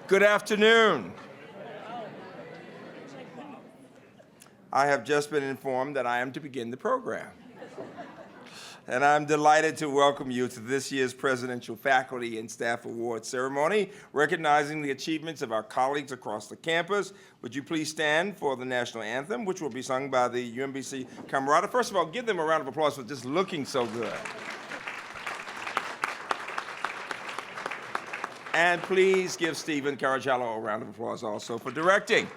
Good afternoon. I have just been informed that I am to begin the program. And I'm delighted to welcome you to this year's Presidential Faculty and Staff Award ceremony, recognizing the achievements of our colleagues across the campus. Would you please stand for the national anthem, which will be sung by the UMBC Camerata. First of all, give them a round of applause for just looking so good. And please give Stephen Caragiallo a round of applause also for directing.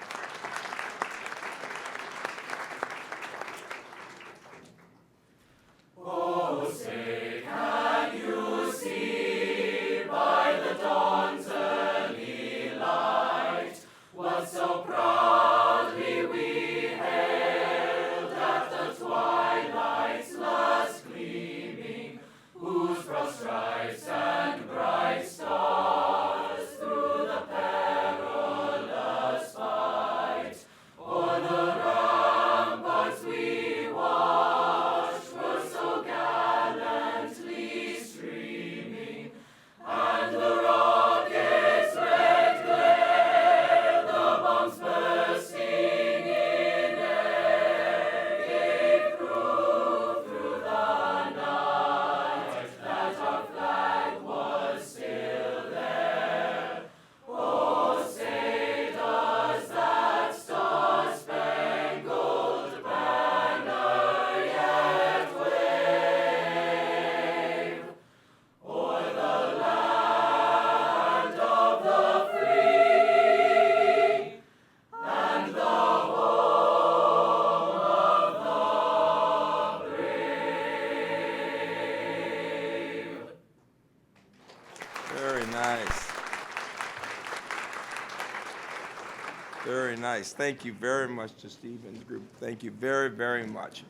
Very nice. Thank you very much to Stephen's group. Thank you very, very much.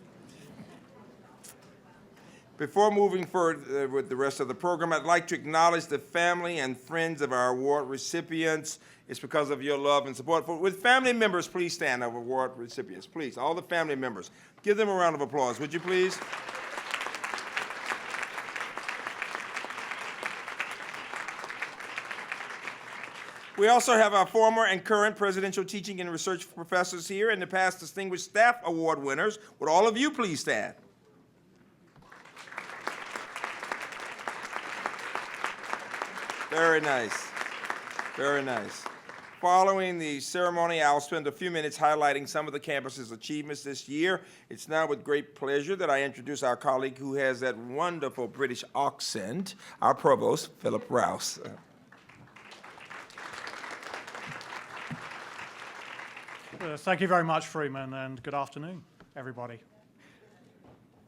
Before moving forward with the rest of the program, I'd like to acknowledge the family and friends of our award recipients. It's because of your love and support. With family members, please stand of award recipients. Please, all the family members. Give them a round of applause, would you please? We also have our former and current presidential teaching and research professors here and the past distinguished staff award winners. Would all of you please stand? Very nice. Very nice. Following the ceremony, I'll spend a few minutes highlighting some of the campus's achievements this year. It's now with great pleasure that I introduce our colleague who has that wonderful British accent, our provost, Philip Rouse. Thank you very much, Freeman, and good afternoon, everybody.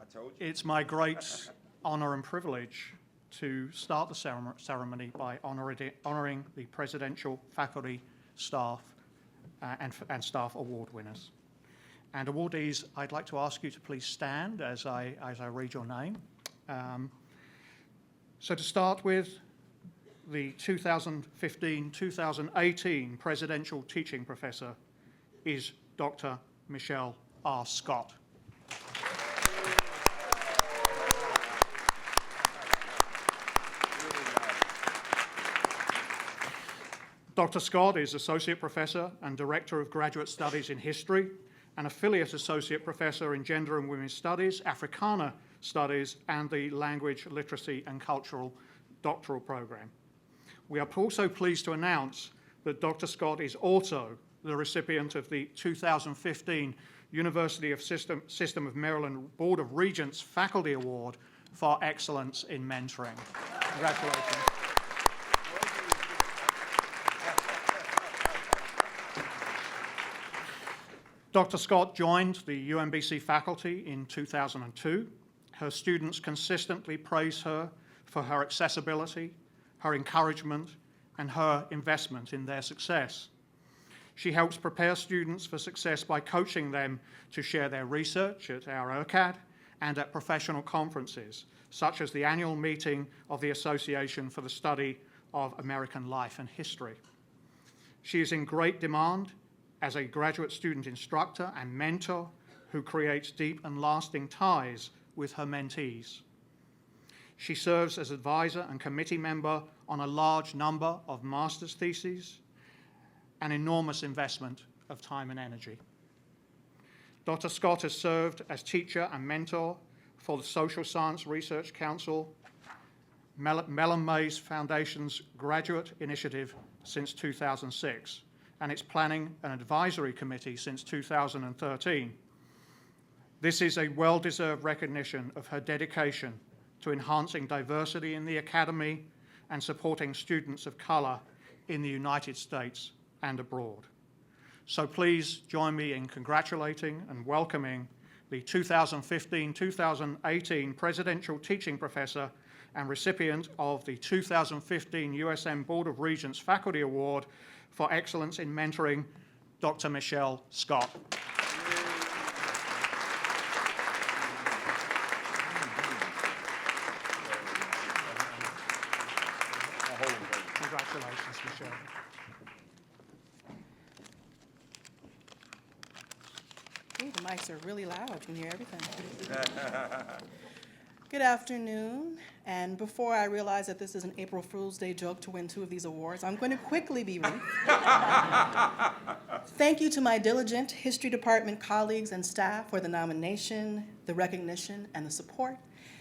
I told you. It's my great honor and privilege to start the ceremony by honoring the Presidential Faculty, Staff, and Staff Award winners. And awardees, I'd like to ask you to please stand as I read your name. So to start with, the 2015-2018 Presidential Teaching Professor is Dr. Michelle R. Scott. Dr. Scott is Associate Professor and Director of Graduate Studies in History and Affiliate Associate Professor in Gender and Women's Studies, Africana Studies, and the Language, Literacy and Cultural Doctoral Program. We are also pleased to announce that Dr. Scott is also the recipient of the 2015 University of System of Maryland Board of Regents Faculty Award for Excellence in Mentoring. Congratulations. Dr. Scott joined the UMBC faculty in 2002. Her students consistently praise her for her accessibility, her encouragement, and her investment in their success. She helps prepare students for success by coaching them to share their research at our OCAD and at professional conferences, such as the annual meeting of the Association for the Study of American Life and History. She is in great demand as a graduate student instructor and mentor who creates deep and lasting ties with her mentees. She serves as advisor and committee member on a large number of master's theses, an enormous investment of time and energy. Dr. Scott has served as teacher and mentor for the Social Science Research Council, Mellon Mays Foundation's Graduate Initiative since 2006, and its Planning and Advisory Committee since 2013. This is a well-deserved recognition of her dedication to enhancing diversity in the academy and supporting students of color in the United States and abroad. So please join me in congratulating and welcoming the 2015-2018 Presidential Teaching Professor and recipient of the 2015 USM Board of Regents Faculty Award for Excellence in Mentoring, Dr. Michelle Scott. Congratulations, Michelle. Ooh, the mics are really loud. You can hear everything. Good afternoon. And before I realize that this is an April Fool's Day joke to win 2 of these awards, I'm going to quickly be brief. Thank you to my diligent History Department colleagues and staff for the nomination, the recognition, and the support,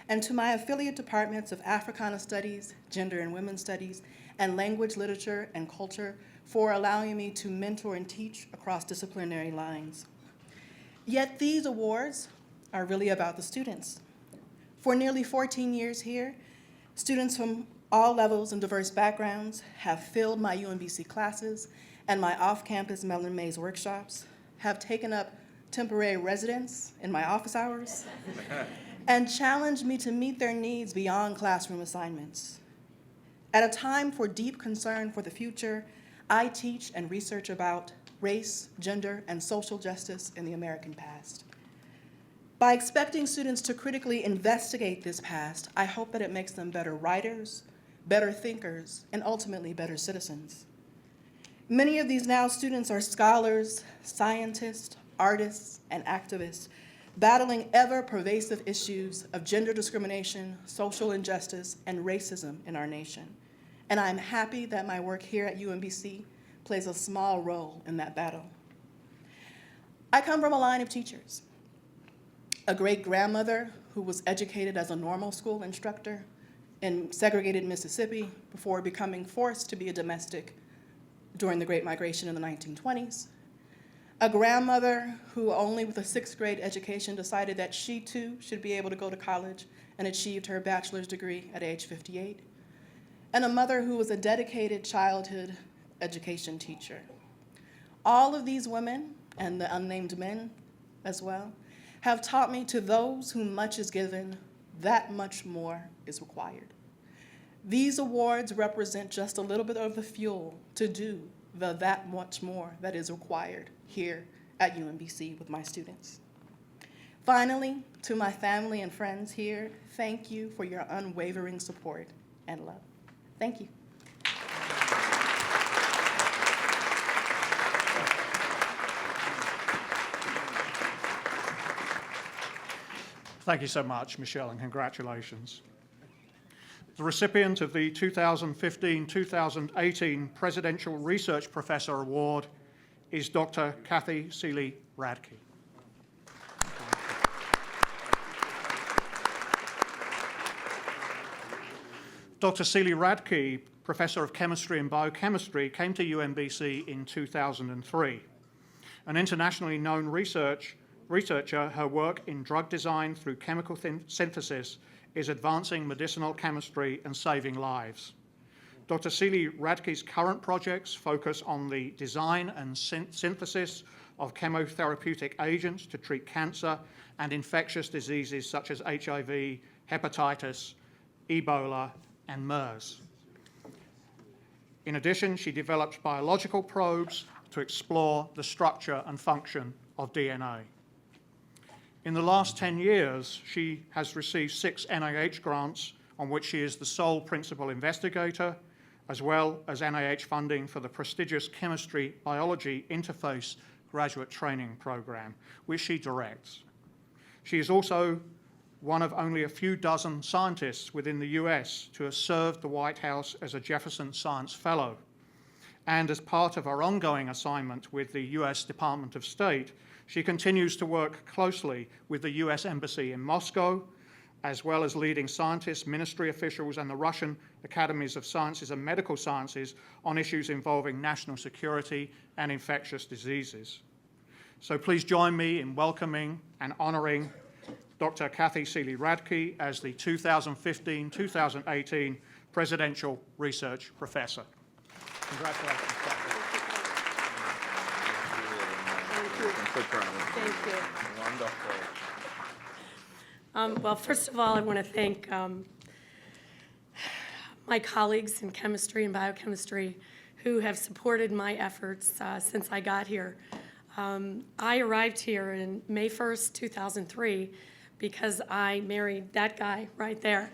and to my affiliate departments of Africana Studies, Gender and Women's Studies, and Language, Literature, and Culture for allowing me to mentor and teach across disciplinary lines. Yet these awards are really about the students. For nearly 14 years here, students from all levels and diverse backgrounds have filled my UMBC classes and my off-campus Mellon Mays workshops, have taken up temporary residence in my office hours, and challenged me to meet their needs beyond classroom assignments. At a time for deep concern for the future, I teach and research about race, gender, and social justice in the American past. By expecting students to critically investigate this past, I hope that it makes them better writers, better thinkers, and ultimately better citizens. Many of these now students are scholars, scientists, artists, and activists, battling ever-pervasive issues of gender discrimination, social injustice, and racism in our nation. And I'm happy that my work here at UMBC plays a small role in that battle. I come from a line of teachers. A great-grandmother who was educated as a normal school instructor in segregated Mississippi before becoming forced to be a domestic during the Great Migration in the 1920s. A grandmother who only with a 6th grade education decided that she too should be able to go to college and achieved her bachelor's degree at age 58. And a mother who was a dedicated childhood education teacher. All of these women, and the unnamed men as well, have taught me to those whom much is given, that much more is required. These awards represent just a little bit of the fuel to do the that much more that is required here at UMBC with my students. Finally, to my family and friends here, thank you for your unwavering support and love. Thank you. Thank you so much, Michelle, and congratulations. The recipient of the 2015-2018 Presidential Research Professor Award is Dr. Kathy Seeley Radke. Dr. Seeley Radke, Professor of Chemistry and Biochemistry, came to UMBC in 2003. An internationally known researcher, her work in drug design through chemical synthesis is advancing medicinal chemistry and saving lives. Dr. Seeley Radke's current projects focus on the design and synthesis of chemotherapeutic agents to treat cancer and infectious diseases such as HIV, hepatitis, Ebola, and MERS. In addition, she develops biological probes to explore the structure and function of DNA. In the last 10 years, she has received 6 NIH grants on which she is the sole principal investigator, as well as NIH funding for the prestigious Chemistry Biology Interface graduate training program, which she directs. She is also one of only a few dozen scientists within the US to have served the White House as a Jefferson Science Fellow. And as part of her ongoing assignment with the US Department of State, she continues to work closely with the US Embassy in Moscow, as well as leading scientists, ministry officials, and the Russian Academies of Sciences and Medical Sciences on issues involving national security and infectious diseases. So please join me in welcoming and honoring Dr. Kathy Seeley-Radke as the 2015-2018 Presidential Research Professor. Congratulations, Kathy. Thank you. Wonderful. Well, first of all, I want to thank my colleagues in chemistry and biochemistry who have supported my efforts since I got here. I arrived here in May 1st, 2003, because I married that guy right there.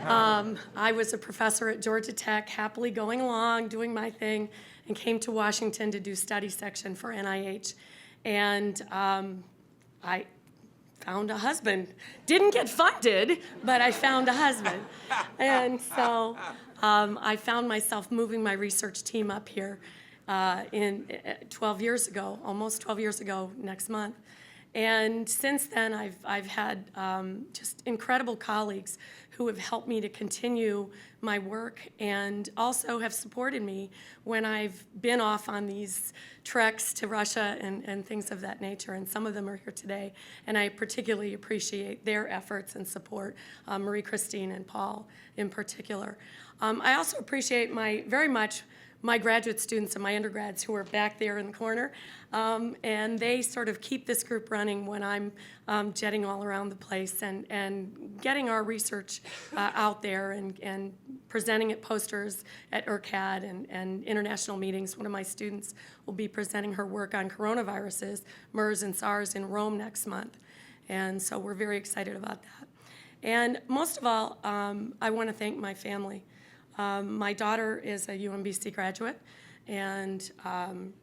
I was a professor at Georgia Tech, happily going along, doing my thing, and came to Washington to do study section for NIH. And I found a husband. Didn't get funded, but I found a husband. And so I found myself moving my research team up here in 12 years ago, almost 12 years ago next month. And since then, I've had just incredible colleagues who have helped me to continue my work and also have supported me when I've been off on these treks to Russia and things of that nature. And some of them are here today. And I particularly appreciate their efforts and support, Marie-Christine and Paul in particular. I also appreciate very much my graduate students and my undergrads who are back there in the corner, and they sort of keep this group running when I'm jetting all around the place and getting our research out there and presenting at posters at ERCAD and international meetings. One of my students will be presenting her work on coronaviruses, MERS and SARS, in Rome next month, and so we're very excited about that. And most of all, I want to thank my family. My daughter is a UMBC graduate, and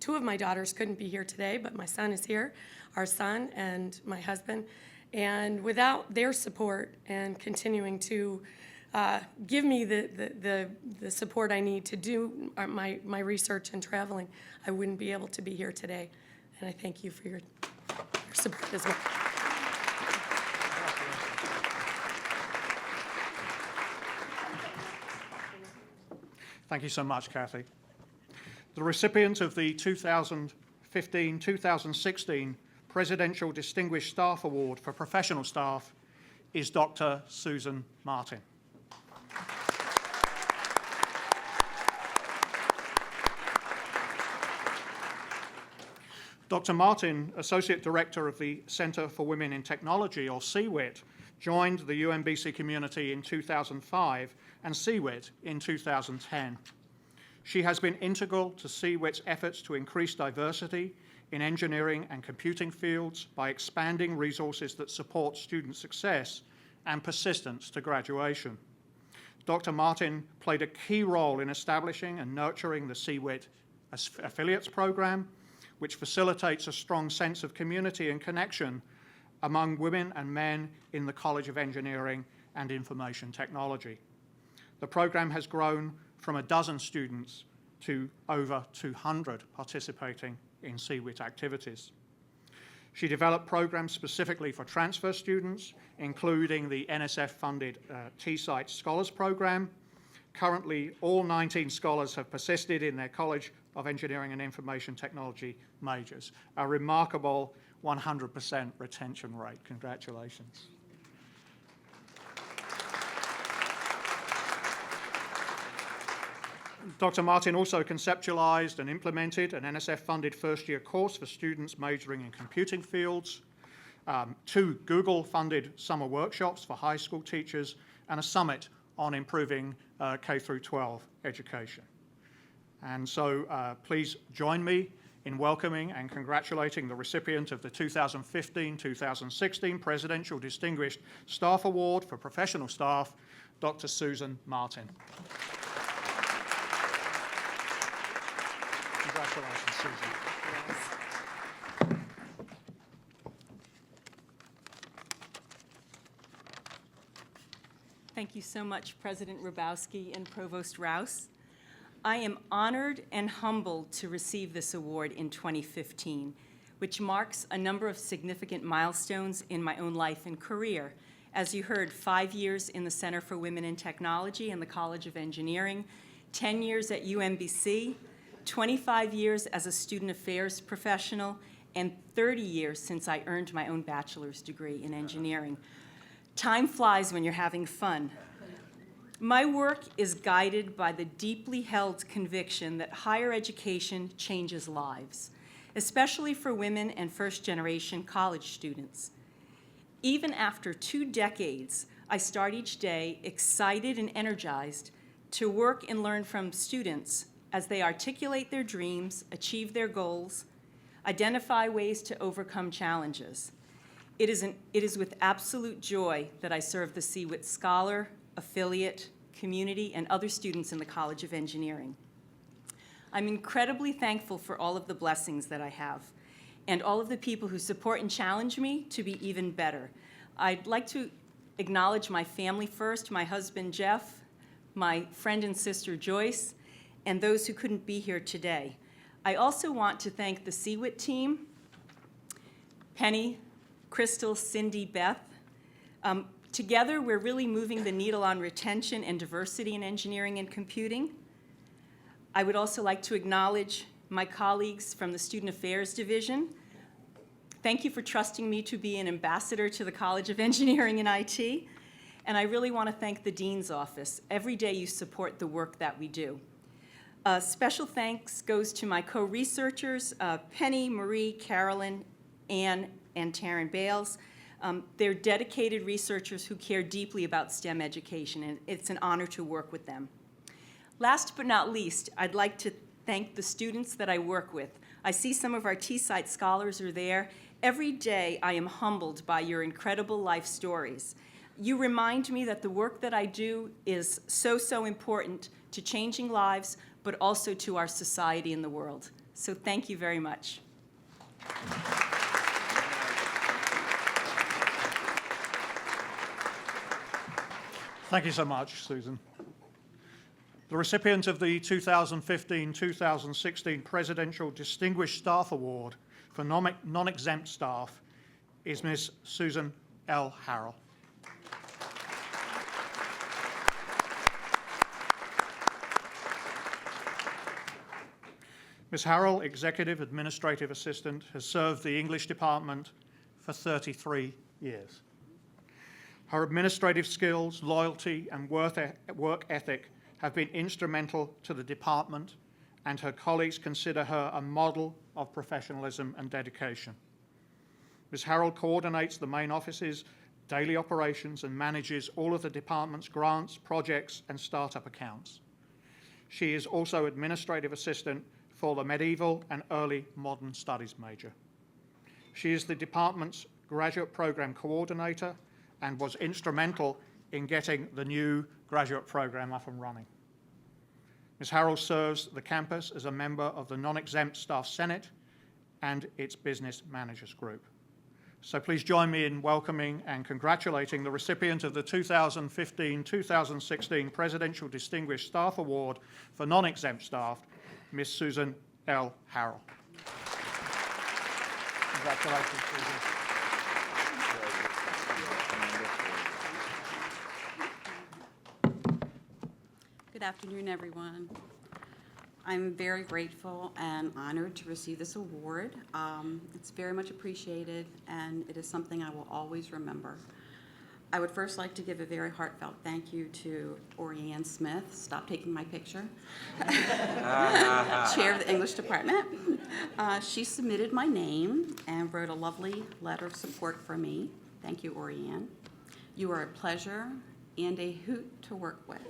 two of my daughters couldn't be here today, but my son is here, our son and my husband. And without their support and continuing to give me the support I need to do my research and traveling, I wouldn't be able to be here today. And I thank you for your support as well. Thank you so much, Kathy. The recipient of the 2015-2016 Presidential Distinguished Staff Award for Professional Staff is Dr. Susan Martin. Dr. Martin, Associate Director of the Center for Women in Technology, or CWIT, joined the UMBC community in 2005 and CWIT in 2010. She has been integral to CWIT's efforts to increase diversity in engineering and computing fields by expanding resources that support student success and persistence to graduation. Dr. Martin played a key role in establishing and nurturing the CWIT Affiliates Program, which facilitates a strong sense of community and connection among women and men in the College of Engineering and Information Technology. The program has grown from a dozen students to over 200 participating in CWIT activities. She developed programs specifically for transfer students, including the NSF-funded T-Site Scholars Program. Currently, all 19 scholars have persisted in their College of Engineering and Information Technology majors, a remarkable 100% retention rate. Congratulations. Dr. Martin also conceptualized and implemented an NSF-funded first-year course for students majoring in computing fields, 2 Google-funded summer workshops for high school teachers, and a summit on improving K-12 education. And so please join me in welcoming and congratulating the recipient of the 2015-2016 Presidential Distinguished Staff Award for Professional Staff, Dr. Susan Martin. Congratulations, Susan. Thank you so much, President Hrabowski and Provost Rouse. I am honored and humbled to receive this award in 2015, which marks a number of significant milestones in my own life and career. As you heard, 5 years in the Center for Women in Technology and the College of Engineering, 10 years at UMBC, 25 years as a student affairs professional, and 30 years since I earned my own bachelor's degree in engineering. Time flies when you're having fun. My work is guided by the deeply held conviction that higher education changes lives, especially for women and first-generation college students. Even after 2 decades, I start each day excited and energized to work and learn from students as they articulate their dreams, achieve their goals, identify ways to overcome challenges. It is with absolute joy that I serve the CWIT scholar, affiliate, community, and other students in the College of Engineering. I'm incredibly thankful for all of the blessings that I have and all of the people who support and challenge me to be even better. I'd like to acknowledge my family first, my husband Jeff, my friend and sister Joyce, and those who couldn't be here today. I also want to thank the CWIT team, Penny, Crystal, Cindy, Beth. Together, we're really moving the needle on retention and diversity in engineering and computing. I would also like to acknowledge my colleagues from the Student Affairs Division. Thank you for trusting me to be an ambassador to the College of Engineering and IT. And I really want to thank the Dean's Office. Every day you support the work that we do. Special thanks goes to my co-researchers, Penny, Marie, Carolyn, Ann, and Taryn Bales. They're dedicated researchers who care deeply about STEM education, and it's an honor to work with them. Last but not least, I'd like to thank the students that I work with. I see some of our T-Site scholars are there. Every day I am humbled by your incredible life stories. You remind me that the work that I do is so important to changing lives, but also to our society and the world. So thank you very much. Thank you so much, Susan. The recipient of the 2015-2016 Presidential Distinguished Staff Award for non-exempt staff is Ms. Susan L. Harrell. Ms. Harrell, Executive Administrative Assistant, has served the English Department for 33 years. Her administrative skills, loyalty, and work ethic have been instrumental to the department, and her colleagues consider her a model of professionalism and dedication. Ms. Harrell coordinates the main office's daily operations and manages all of the department's grants, projects, and startup accounts. She is also administrative assistant for the Medieval and Early Modern Studies major. She is the department's graduate program coordinator and was instrumental in getting the new graduate program up and running. Ms. Harrell serves the campus as a member of the Non-Exempt Staff Senate and its Business Managers Group. So please join me in welcoming and congratulating the recipient of the 2015-2016 Presidential Distinguished Staff Award for Non-Exempt Staff, Ms. Susan L. Harrell. Congratulations, Susan. Good afternoon, everyone. I'm very grateful and honored to receive this award. It's very much appreciated, and it is something I will always remember. I would first like to give a very heartfelt thank you to Orianne Smith, stop taking my picture, Chair of the English Department. She submitted my name and wrote a lovely letter of support for me. Thank you, Orianne. You are a pleasure and a hoot to work with.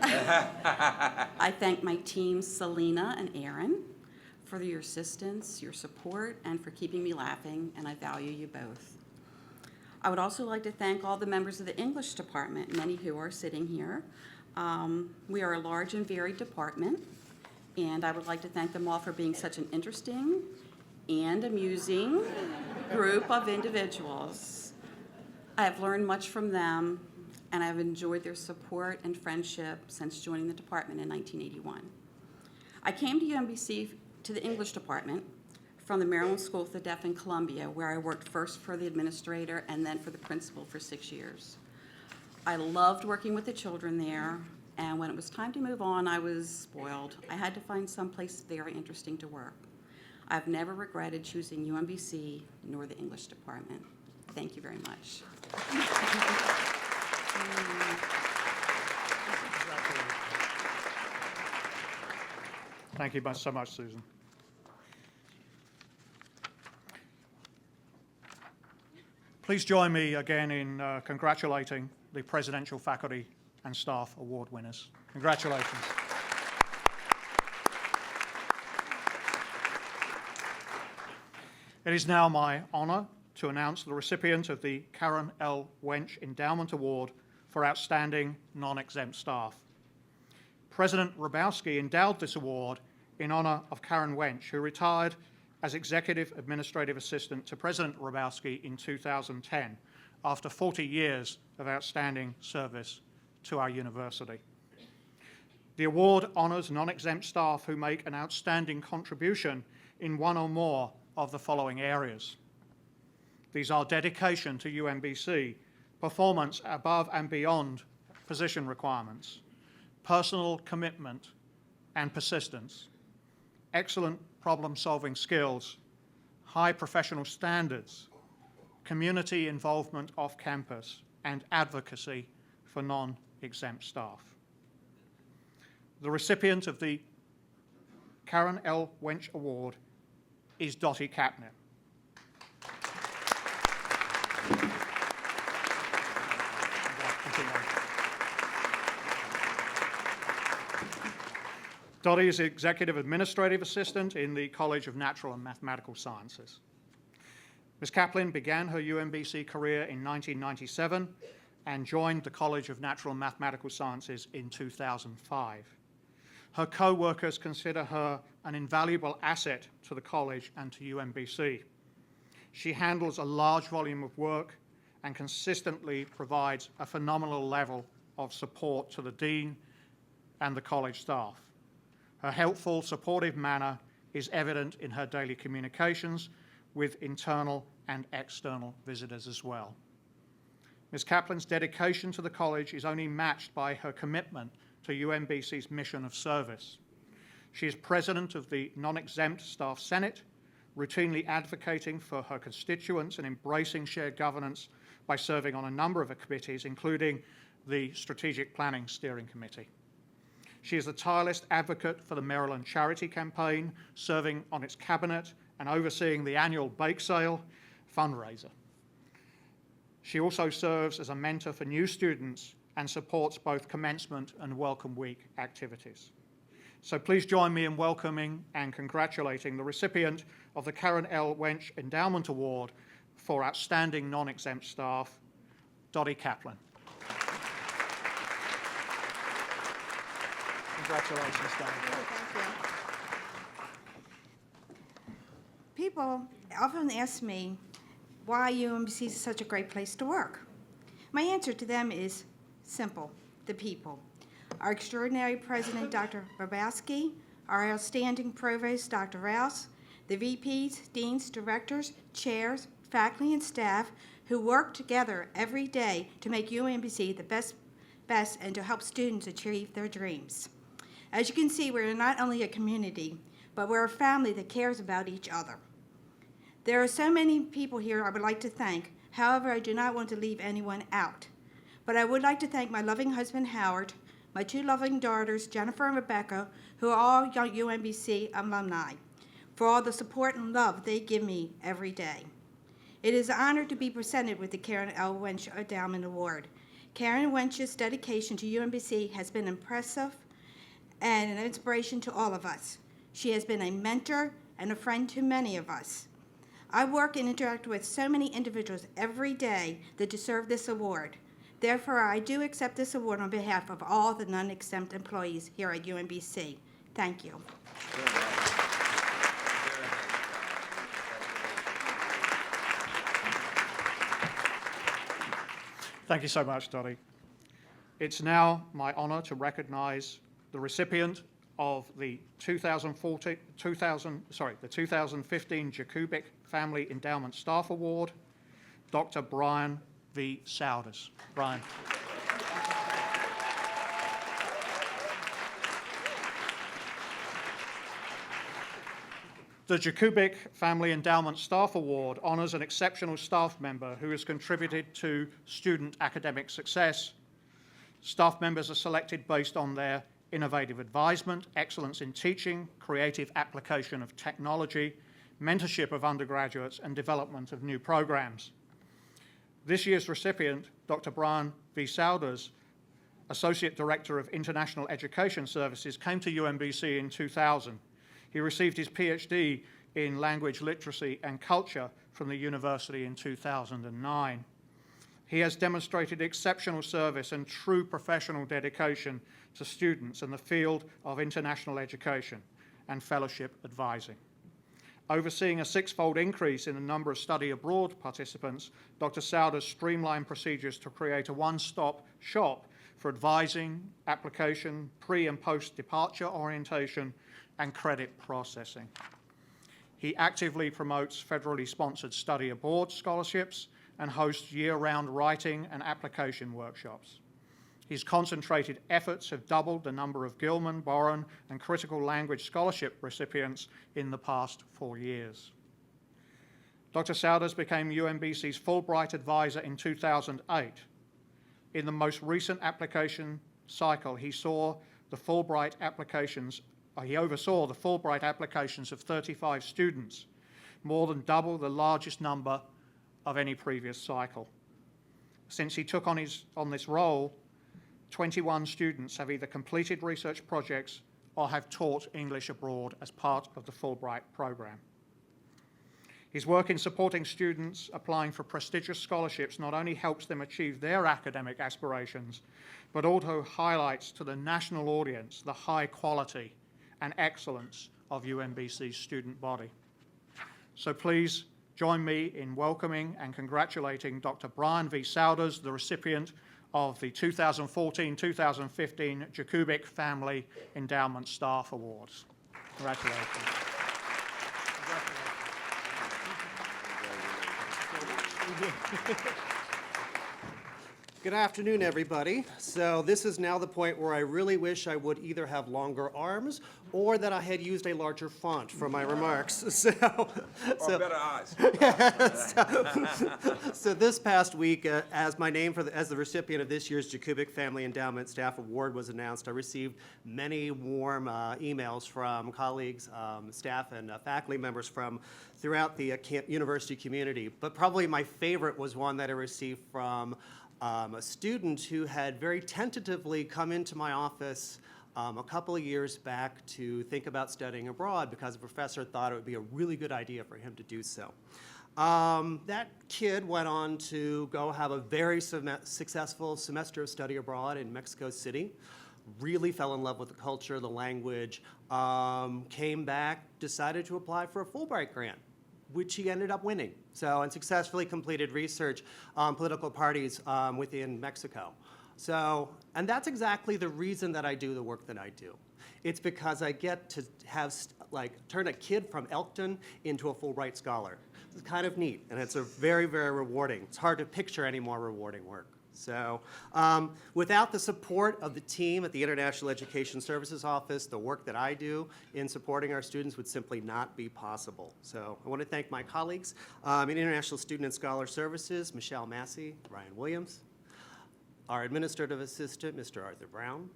I thank my teams, Selena and Aaron, for your assistance, your support, and for keeping me laughing, and I value you both. I would also like to thank all the members of the English department, many who are sitting here. We are a large and varied department, and I would like to thank them all for being such an interesting and amusing group of individuals. I have learned much from them. and I've enjoyed their support and friendship since joining the department in 1981. I came to UMBC to the English department from the Maryland School of the Deaf in Columbia, where I worked first for the administrator and then for the principal for 6 years. I loved working with the children there, and when it was time to move on, I was spoiled. I had to find someplace very interesting to work. I've never regretted choosing UMBC nor the English department. Thank you very much. Thank you so much, Susan. Please join me again in congratulating the Presidential Faculty and Staff Award winners. Congratulations. It is now my honor to announce the recipient of the Karen L. Wench Endowment Award for Outstanding Non-Exempt Staff. President Hrabowski endowed this award in honor of Karen Wench, who retired as Executive Administrative Assistant to President Hrabowski in 2010 after 40 years of outstanding service to our university. The award honors non-exempt staff who make an outstanding contribution in one or more of the following areas. These are dedication to UMBC, performance above and beyond position requirements, personal commitment and persistence, excellent problem-solving skills, high professional standards, community involvement off campus, and advocacy for non-exempt staff. The recipient of the Karen L. Wench Award is Dottie Kaplan. Dottie is Executive Administrative Assistant in the College of Natural and Mathematical Sciences. Ms. Kaplan began her UMBC career in 1997 and joined the College of Natural and Mathematical Sciences in 2005. Her co-workers consider her an invaluable asset to the college and to UMBC. She handles a large volume of work and consistently provides a phenomenal level of support to the dean and the college staff. Her helpful, supportive manner is evident in her daily communications with internal and external visitors as well. Ms. Kaplan's dedication to the college is only matched by her commitment to UMBC's mission of service. She is president of the Non-Exempt Staff Senate, routinely advocating for her constituents and embracing shared governance by serving on a number of committees, including the Strategic Planning Steering Committee. She is a tireless advocate for the Maryland Charity Campaign, serving on its cabinet and overseeing the annual bake sale fundraiser. She also serves as a mentor for new students and supports both commencement and welcome week activities. So please join me in welcoming and congratulating the recipient of the Karen L. Wench Endowment Award for Outstanding Non-Exempt Staff, Dottie Kaplan. Congratulations, Dottie. Thank you. People often ask me why UMBC is such a great place to work. My answer to them is simple: the people. Our extraordinary president, Dr. Hrabowski, our outstanding provost, Dr. Rouse, the VPs, deans, directors, chairs, faculty, and staff who work together every day to make UMBC the best and to help students achieve their dreams. As you can see, we're not only a community, but we're a family that cares about each other. There are so many people here I would like to thank. However, I do not want to leave anyone out. But I would like to thank my loving husband, Howard, my two loving daughters, Jennifer and Rebecca, who are all UMBC alumni, for all the support and love they give me every day. It is an honor to be presented with the Karen L. Wench Endowment Award. Karen Wench's dedication to UMBC has been impressive and an inspiration to all of us. She has been a mentor and a friend to many of us. I work and interact with so many individuals every day that deserve this award. Therefore, I do accept this award on behalf of all the non-exempt employees here at UMBC. Thank you. Thank you so much, Dottie. It's now my honor to recognize the recipient of the 2015 Jakubik Family Endowment Staff Award, Dr. Brian V. Souders. Brian. The Jakubik Family Endowment Staff Award honors an exceptional staff member who has contributed to student academic success. Staff members are selected based on their innovative advisement, excellence in teaching, creative application of technology, mentorship of undergraduates, and development of new programs. This year's recipient, Dr. Brian V. Souders, Associate Director of International Education Services, came to UMBC in 2000. He received his PhD in Language Literacy and Culture from the university in 2009. He has demonstrated exceptional service and true professional dedication to students in the field of international education and fellowship advising. Overseeing a six-fold increase in the number of study abroad participants, Dr. Souders streamlined procedures to create a one-stop shop for advising, application, pre- and post-departure orientation, and credit processing. He actively promotes federally sponsored study abroad scholarships and hosts year-round writing and application workshops. His concentrated efforts have doubled the number of Gilman, Boren, and critical language scholarship recipients in the past 4 years. Dr. Souders became UMBC's Fulbright advisor in 2008. In the most recent application cycle, he oversaw the Fulbright applications of 35 students, more than double the largest number of any previous cycle. Since he took on this role, 21 students have either completed research projects or have taught English abroad as part of the Fulbright program. His work in supporting students applying for prestigious scholarships not only helps them achieve their academic aspirations, but also highlights to the national audience the high quality and excellence of UMBC's student body. So please join me in welcoming and congratulating Dr. Brian V. Souders, the recipient of the 2014-2015 Jakubik Family Endowment Staff Awards. Congratulations. Good afternoon, everybody. So this is now the point where I really wish I would either have longer arms or that I had used a larger font for my remarks. Or better eyes. So this past week, as my name as the recipient of this year's Jakubik Family Endowment Staff Award was announced, I received many warm emails from colleagues, staff, and faculty members from throughout the university community. But probably my favorite was one that I received from a student who had very tentatively come into my office a couple of years back to think about studying abroad because a professor thought it would be a really good idea for him to do so. That kid went on to go have a very successful semester of study abroad in Mexico City, really fell in love with the culture, the language, came back, decided to apply for a Fulbright grant, which he ended up winning. So, and successfully completed research on political parties within Mexico. So, and that's exactly the reason that I do the work that I do. It's because I get to have, turn a kid from Elkton into a Fulbright scholar. It's kind of neat, and it's a very, very rewarding. It's hard to picture any more rewarding work. So without the support of the team at the International Education Services Office, the work that I do in supporting our students would simply not be possible. So I want to thank my colleagues in International Student and Scholar Services, Michelle Massey, Ryan Williams, our administrative assistant, Mr. Arthur Brown,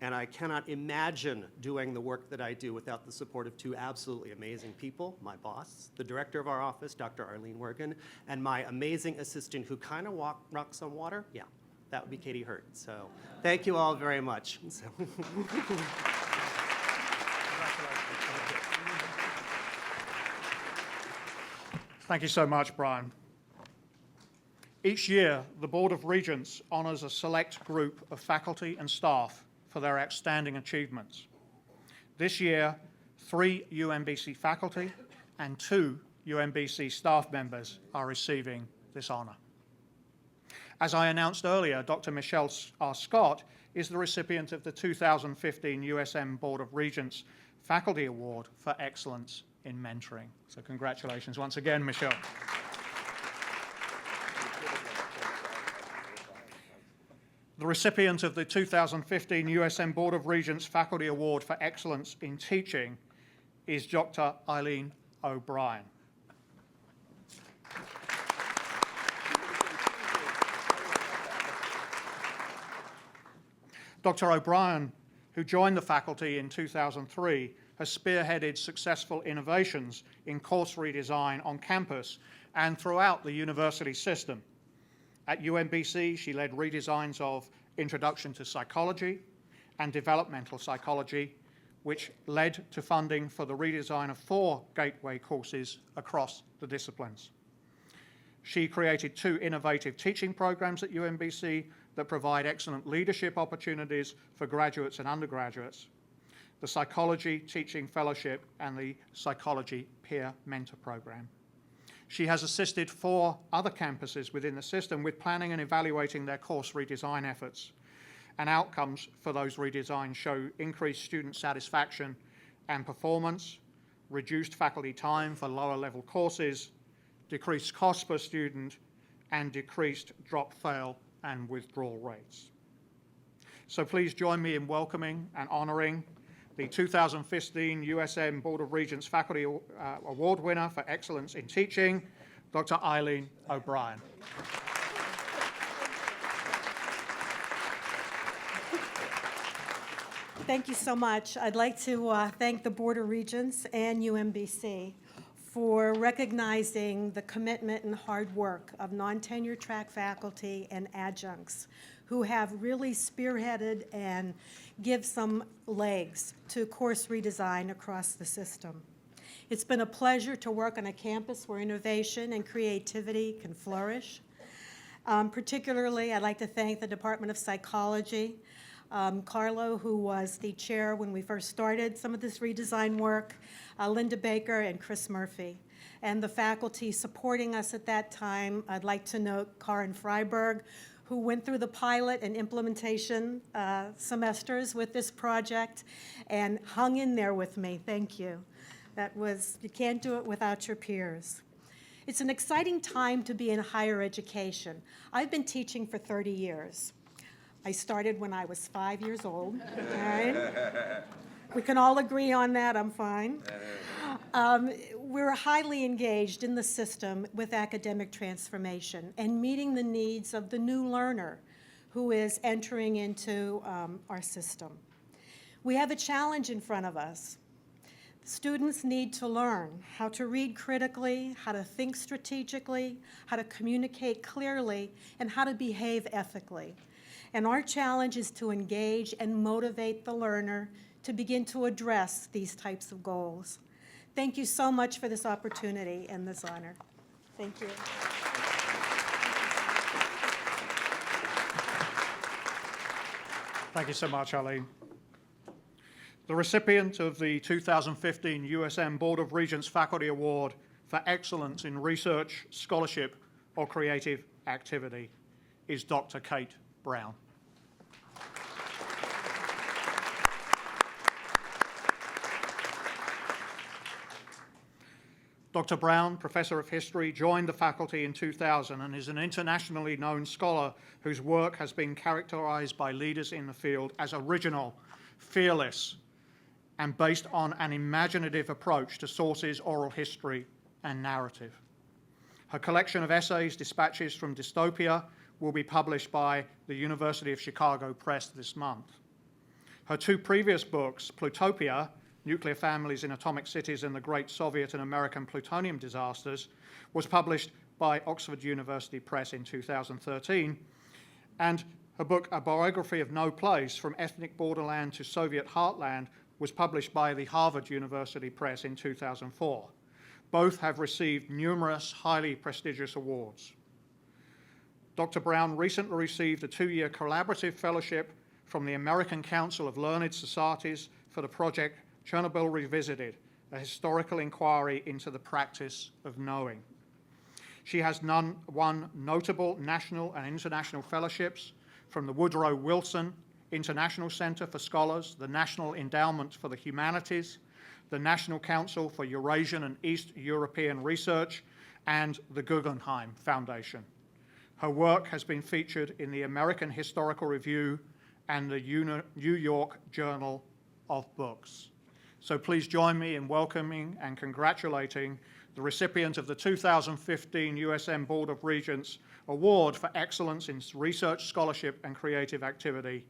and I cannot imagine doing the work that I do without the support of two absolutely amazing people, my boss, the director of our office, Dr. Arlene Wergen, and my amazing assistant who kind of rocks on water. Yeah, that would be Katie Hurt. So thank you all very much. Thank you so much, Brian. Each year, the Board of Regents honors a select group of faculty and staff for their outstanding achievements. This year, 3 UMBC faculty and 2 UMBC staff members are receiving this honor. As I announced earlier, Dr. Michelle R. Scott is the recipient of the 2015 USM Board of Regents Faculty Award for Excellence in Mentoring. So congratulations once again, Michelle. The recipient of the 2015 USM Board of Regents Faculty Award for Excellence in Teaching is Dr. Eileen O'Brien. Dr. O'Brien, who joined the faculty in 2003, has spearheaded successful innovations in course redesign on campus and throughout the university system. At UMBC, she led redesigns of Introduction to Psychology and Developmental Psychology, which led to funding for the redesign of 4 gateway courses across the disciplines. She created 2 innovative teaching programs at UMBC that provide excellent leadership opportunities for graduates and undergraduates: the Psychology Teaching Fellowship and the Psychology Peer Mentor Program. She has assisted 4 other campuses within the system with planning and evaluating their course redesign efforts, and outcomes for those redesigns show increased student satisfaction and performance, reduced faculty time for lower level courses, decreased cost per student, and decreased drop-fail and withdrawal rates. So please join me in welcoming and honoring the 2015 USM Board of Regents Faculty Award winner for Excellence in Teaching, Dr. Eileen O'Brien. Thank you so much. I'd like to thank the Board of Regents and UMBC for recognizing the commitment and hard work of non-tenure track faculty and adjuncts who have really spearheaded and give some legs to course redesign across the system. It's been a pleasure to work on a campus where innovation and creativity can flourish. Particularly, I'd like to thank the Department of Psychology, Carlo, who was the chair when we first started some of this redesign work, Linda Baker, and Chris Murphy. And the faculty supporting us at that time, I'd like to note Karin Freiberg, who went through the pilot and implementation semesters with this project and hung in there with me. Thank you. You can't do it without your peers. It's an exciting time to be in higher education. I've been teaching for 30 years. I started when I was 5 years old, all right? We can all agree on that, I'm fine. We're highly engaged in the system with academic transformation and meeting the needs of the new learner who is entering into our system. We have a challenge in front of us. Students need to learn how to read critically, how to think strategically, how to communicate clearly, and how to behave ethically. And our challenge is to engage and motivate the learner to begin to address these types of goals. Thank you so much for this opportunity and this honor. Thank you. Thank you so much, Eileen. The recipient of the 2015 USM Board of Regents Faculty Award for Excellence in Research, Scholarship, or Creative Activity is Dr. Kate Brown. Dr. Brown, Professor of History, joined the faculty in 2000 and is an internationally known scholar whose work has been characterized by leaders in the field as original, fearless, and based on an imaginative approach to sources, oral history, and narrative. Her collection of essays, Dispatches from Dystopia, will be published by the University of Chicago Press this month. Her 2 previous books, Plutopia, Nuclear Families in Atomic Cities and the Great Soviet and American Plutonium Disasters, was published by Oxford University Press in 2013, and her book, A Biography of No Place, From Ethnic Borderland to Soviet Heartland, was published by the Harvard University Press in 2004. Both have received numerous highly prestigious awards. Dr. Brown recently received a 2-year collaborative fellowship from the American Council of Learned Societies for the project Chernobyl Revisited, a historical inquiry into the practice of knowing. She has won notable national and international fellowships from the Woodrow Wilson International Center for Scholars, the National Endowment for the Humanities, the National Council for Eurasian and East European Research, and the Guggenheim Foundation. Her work has been featured in the American Historical Review and the New York Journal of Books. So please join me in welcoming and congratulating the recipient of the 2015 USM Board of Regents Award for Excellence in Research, Scholarship, and Creative Activity,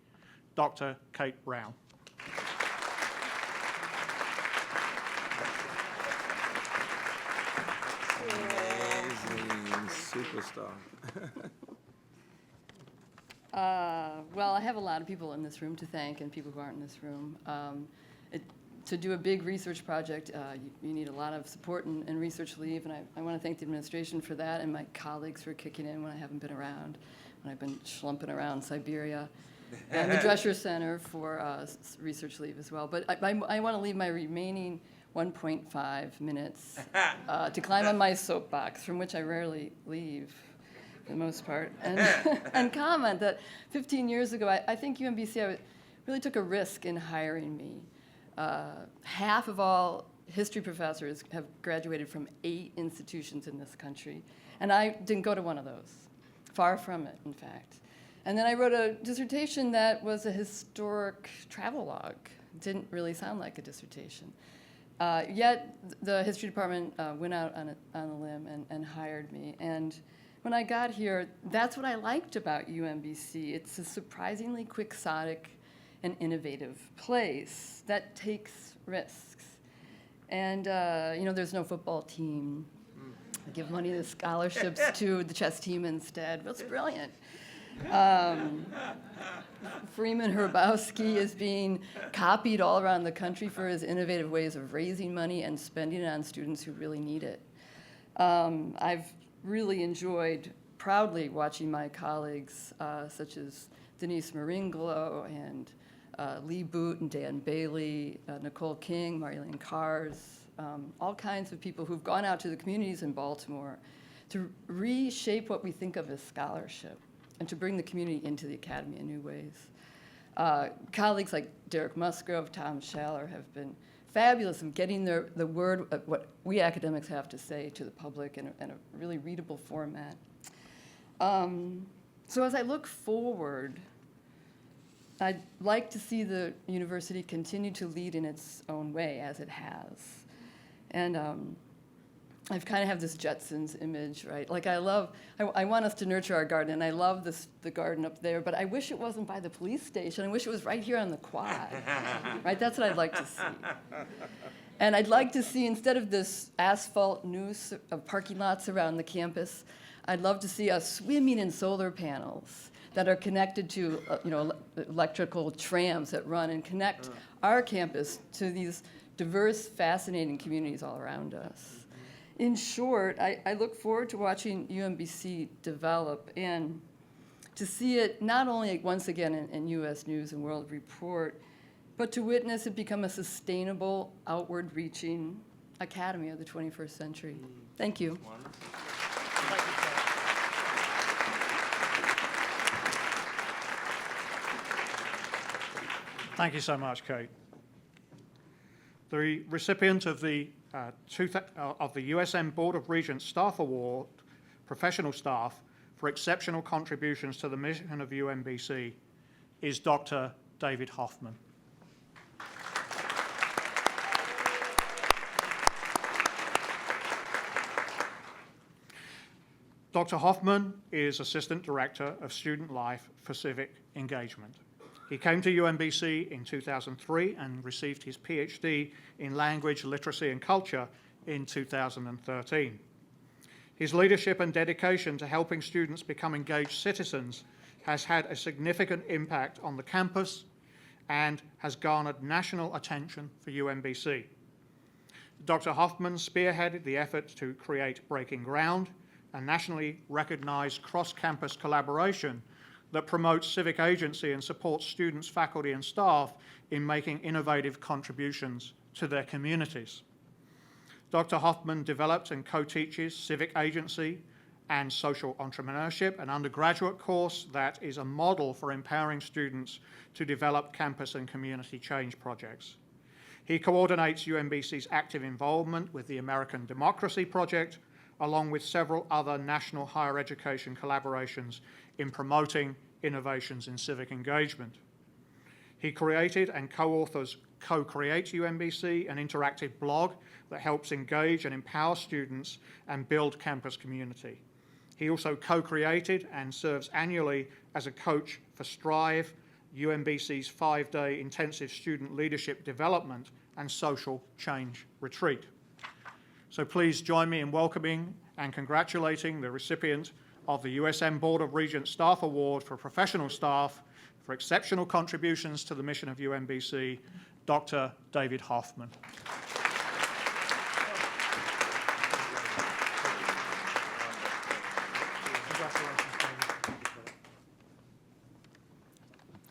Dr. Kate Brown. Amazing superstar. Well, I have a lot of people in this room to thank and people who aren't in this room. To do a big research project, you need a lot of support and research leave, and I want to thank the administration for that and my colleagues for kicking in when I haven't been around, when I've been schlumping around Siberia, and the Drescher Center for research leave as well. But I want to leave my remaining 1.5 minutes to climb on my soapbox, from which I rarely leave for the most part, and comment that 15 years ago, I think UMBC really took a risk in hiring me. Half of all history professors have graduated from 8 institutions in this country, and I didn't go to one of those. Far from it, in fact. And then I wrote a dissertation that was a historic travelogue. Didn't really sound like a dissertation. Yet the history department went out on a limb and hired me. And when I got here, that's what I liked about UMBC. It's a surprisingly quixotic and innovative place that takes risks. And, there's no football team. I give money to scholarships to the chess team instead. Well, it's brilliant. Freeman Hrabowski is being copied all around the country for his innovative ways of raising money and spending it on students who really need it. I've really enjoyed proudly watching my colleagues, such as Denise Maringlo and Lee Boot and Dan Bailey, Nicole King, Marlene Kars, all kinds of people who've gone out to the communities in Baltimore to reshape what we think of as scholarship and to bring the community into the academy in new ways. Colleagues like Derek Musgrove, Tom Schaller have been fabulous in getting the word of what we academics have to say to the public in a really readable format. So as I look forward, I'd like to see the university continue to lead in its own way, as it has. And I've kind of have this Jetsons image, right? Like I want us to nurture our garden, and I love the garden up there, but I wish it wasn't by the police station. I wish it was right here on the quad, right? That's what I'd like to see. And I'd like to see, instead of this asphalt noose of parking lots around the campus, I'd love to see us swimming in solar panels that are connected to electrical trams that run and connect our campus to these diverse, fascinating communities all around us. In short, I look forward to watching UMBC develop and to see it not only once again in U.S. News and World Report, but to witness it become a sustainable, outward-reaching academy of the 21st century. Thank you. Thank you so much, Kate. The recipient of the USM Board of Regents Staff Award, Professional Staff, for exceptional contributions to the mission of UMBC is Dr. David Hoffman. Dr. Hoffman is Assistant Director of Student Life for Civic Engagement. He came to UMBC in 2003 and received his PhD in Language, Literacy and Culture in 2013. His leadership and dedication to helping students become engaged citizens has had a significant impact on the campus and has garnered national attention for UMBC. Dr. Hoffman spearheaded the effort to create Breaking Ground, a nationally recognized cross-campus collaboration that promotes civic agency and supports students, faculty, and staff in making innovative contributions to their communities. Dr. Hoffman developed and co-teaches civic agency and Social Entrepreneurship, an undergraduate course that is a model for empowering students to develop campus and community change projects. He coordinates UMBC's active involvement with the American Democracy Project, along with several other national higher education collaborations in promoting innovations in civic engagement. He created and co-authors Co-Create UMBC, an interactive blog that helps engage and empower students and build campus community. He also co-created and serves annually as a coach for Strive, UMBC's 5-day intensive student leadership development and social change retreat. So please join me in welcoming and congratulating the recipient of the USM Board of Regents Staff Award for Professional Staff for exceptional contributions to the mission of UMBC, Dr. David Hoffman.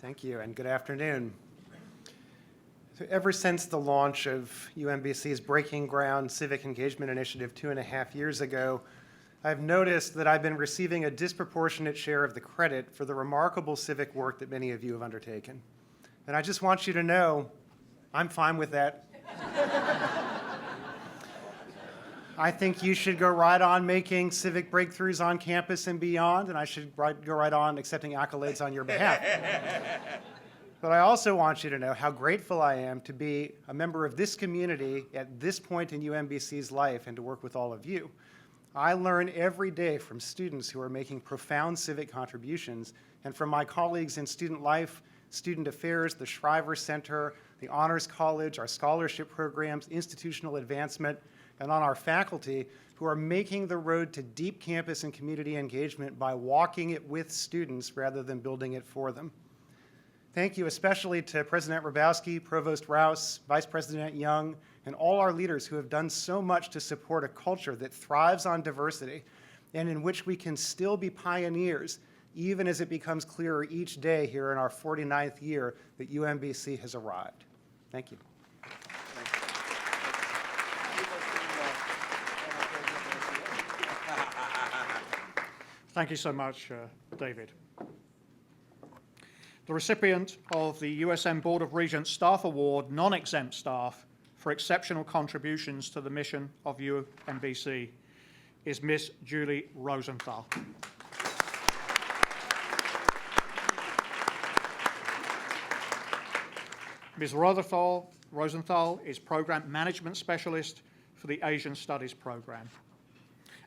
Thank you, and good afternoon. So ever since the launch of UMBC's Breaking Ground Civic Engagement Initiative 2.5 years ago, I've noticed that I've been receiving a disproportionate share of the credit for the remarkable civic work that many of you have undertaken. And I just want you to know, I'm fine with that. I think you should go right on making civic breakthroughs on campus and beyond, and I should go right on accepting accolades on your behalf. But I also want you to know how grateful I am to be a member of this community at this point in UMBC's life and to work with all of you. I learn every day from students who are making profound civic contributions and from my colleagues in student life, student affairs, the Shriver Center, the Honors College, our scholarship programs, institutional advancement, and on our faculty who are making the road to deep campus and community engagement by walking it with students rather than building it for them. Thank you especially to President Hrabowski, Provost Rouse, Vice President Young, and all our leaders who have done so much to support a culture that thrives on diversity and in which we can still be pioneers, even as it becomes clearer each day here in our 49th year that UMBC has arrived. Thank you. Thank you so much, David. The recipient of the USM Board of Regents Staff Award, non-exempt staff, for exceptional contributions to the mission of UMBC is Miss Julie Rosenthal. Ms. Rosenthal is Program Management Specialist for the Asian Studies Program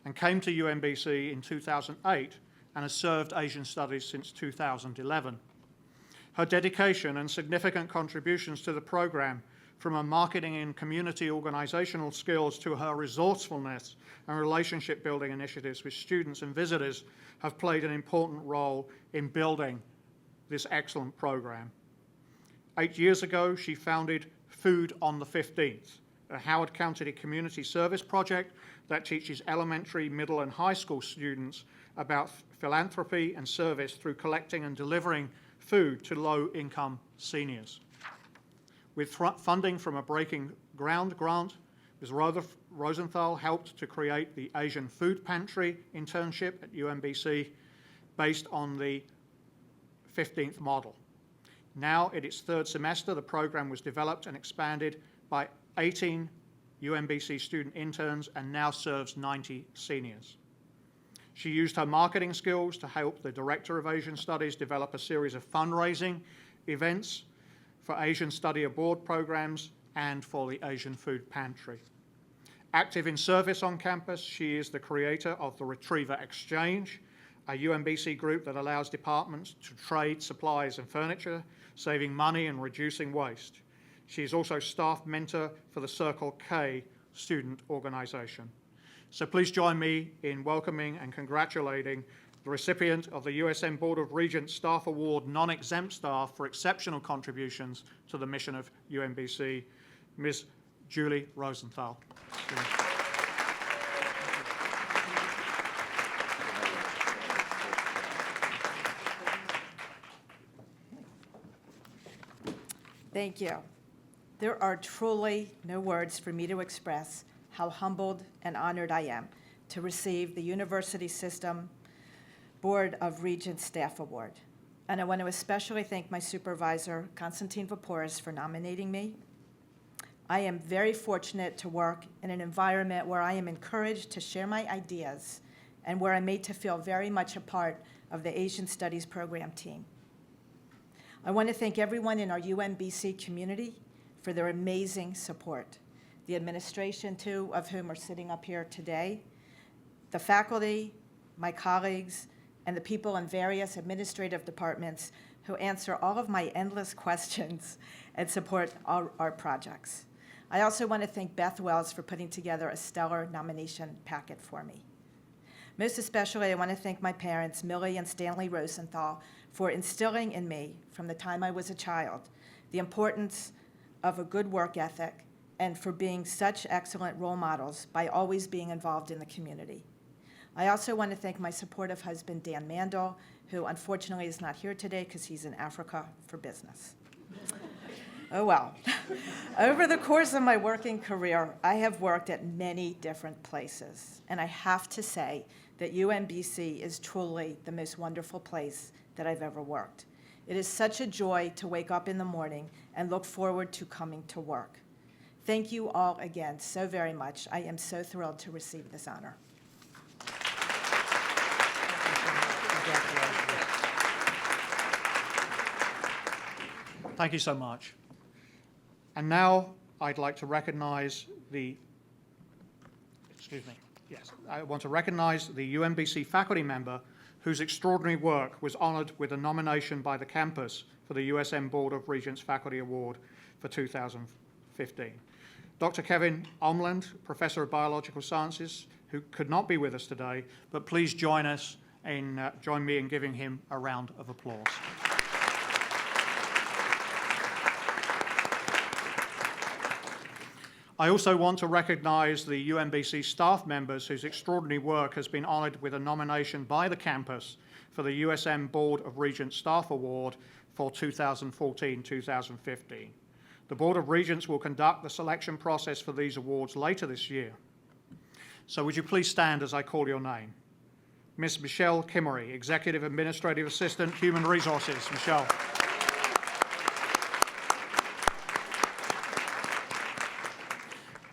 and came to UMBC in 2008 and has served Asian Studies since 2011. Her dedication and significant contributions to the program, from her marketing and community organizational skills to her resourcefulness and relationship building initiatives with students and visitors, have played an important role in building this excellent program. 8 years ago, she founded Food on the 15th, a Howard County community service project that teaches elementary, middle, and high school students about philanthropy and service through collecting and delivering food to low-income seniors. With funding from a Breaking Ground grant, Ms. Rosenthal helped to create the Asian Food Pantry internship at UMBC based on the 15th model. Now, in its third semester, the program was developed and expanded by 18 UMBC student interns and now serves 90 seniors. She used her marketing skills to help the Director of Asian Studies develop a series of fundraising events for Asian Study Abroad programs and for the Asian Food Pantry. Active in service on campus, she is the creator of the Retriever Exchange, a UMBC group that allows departments to trade supplies and furniture, saving money and reducing waste. She is also staff mentor for the Circle K student organization. So please join me in welcoming and congratulating the recipient of the USM Board of Regents Staff Award non-exempt staff for exceptional contributions to the mission of UMBC, Ms. Julie Rosenthal. Thank you. There are truly no words for me to express how humbled and honored I am to receive the University System Board of Regents Staff Award. And I want to especially thank my supervisor, Konstantin Vaporis, for nominating me. I am very fortunate to work in an environment where I am encouraged to share my ideas and where I'm made to feel very much a part of the Asian Studies program team. I want to thank everyone in our UMBC community for their amazing support. The administration, two of whom are sitting up here today, the faculty, my colleagues, and the people in various administrative departments who answer all of my endless questions and support our projects. I also want to thank Beth Wells for putting together a stellar nomination packet for me. Most especially, I want to thank my parents, Millie and Stanley Rosenthal, for instilling in me, from the time I was a child, the importance of a good work ethic and for being such excellent role models by always being involved in the community. I also want to thank my supportive husband, Dan Mandel, who unfortunately is not here today because he's in Africa for business. Oh well. Over the course of my working career, I have worked at many different places, and I have to say that UMBC is truly the most wonderful place that I've ever worked. It is such a joy to wake up in the morning and look forward to coming to work. Thank you all again so very much. I am so thrilled to receive this honor. Thank you so much. And now I'd like to recognize I want to recognize the UMBC faculty member whose extraordinary work was honored with a nomination by the campus for the USM Board of Regents Faculty Award for 2015. Dr. Kevin Omland, Professor of Biological Sciences, who could not be with us today, but please join me in giving him a round of applause. I also want to recognize the UMBC staff members whose extraordinary work has been honored with a nomination by the campus for the USM Board of Regents Staff Award for 2014-2015. The Board of Regents will conduct the selection process for these awards later this year. So would you please stand as I call your name? Ms. Michelle Kimmery, Executive Administrative Assistant, Human Resources. Michelle.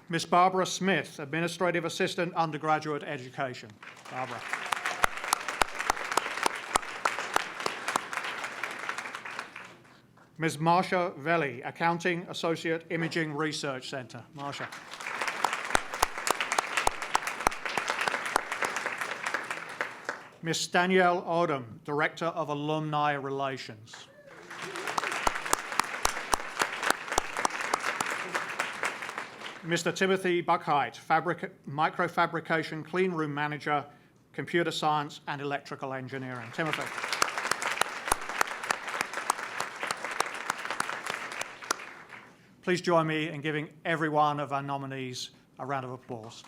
Ms. Barbara Smith, Administrative Assistant, Undergraduate Education. Barbara. Ms. Marsha Velli, Accounting Associate, Imaging Research Center. Marsha. Ms. Danielle Odom, Director of Alumni Relations. Mr. Timothy Buckheit, Microfabrication Clean Room Manager, Computer Science and Electrical Engineering. Timothy. Please join me in giving every one of our nominees a round of applause.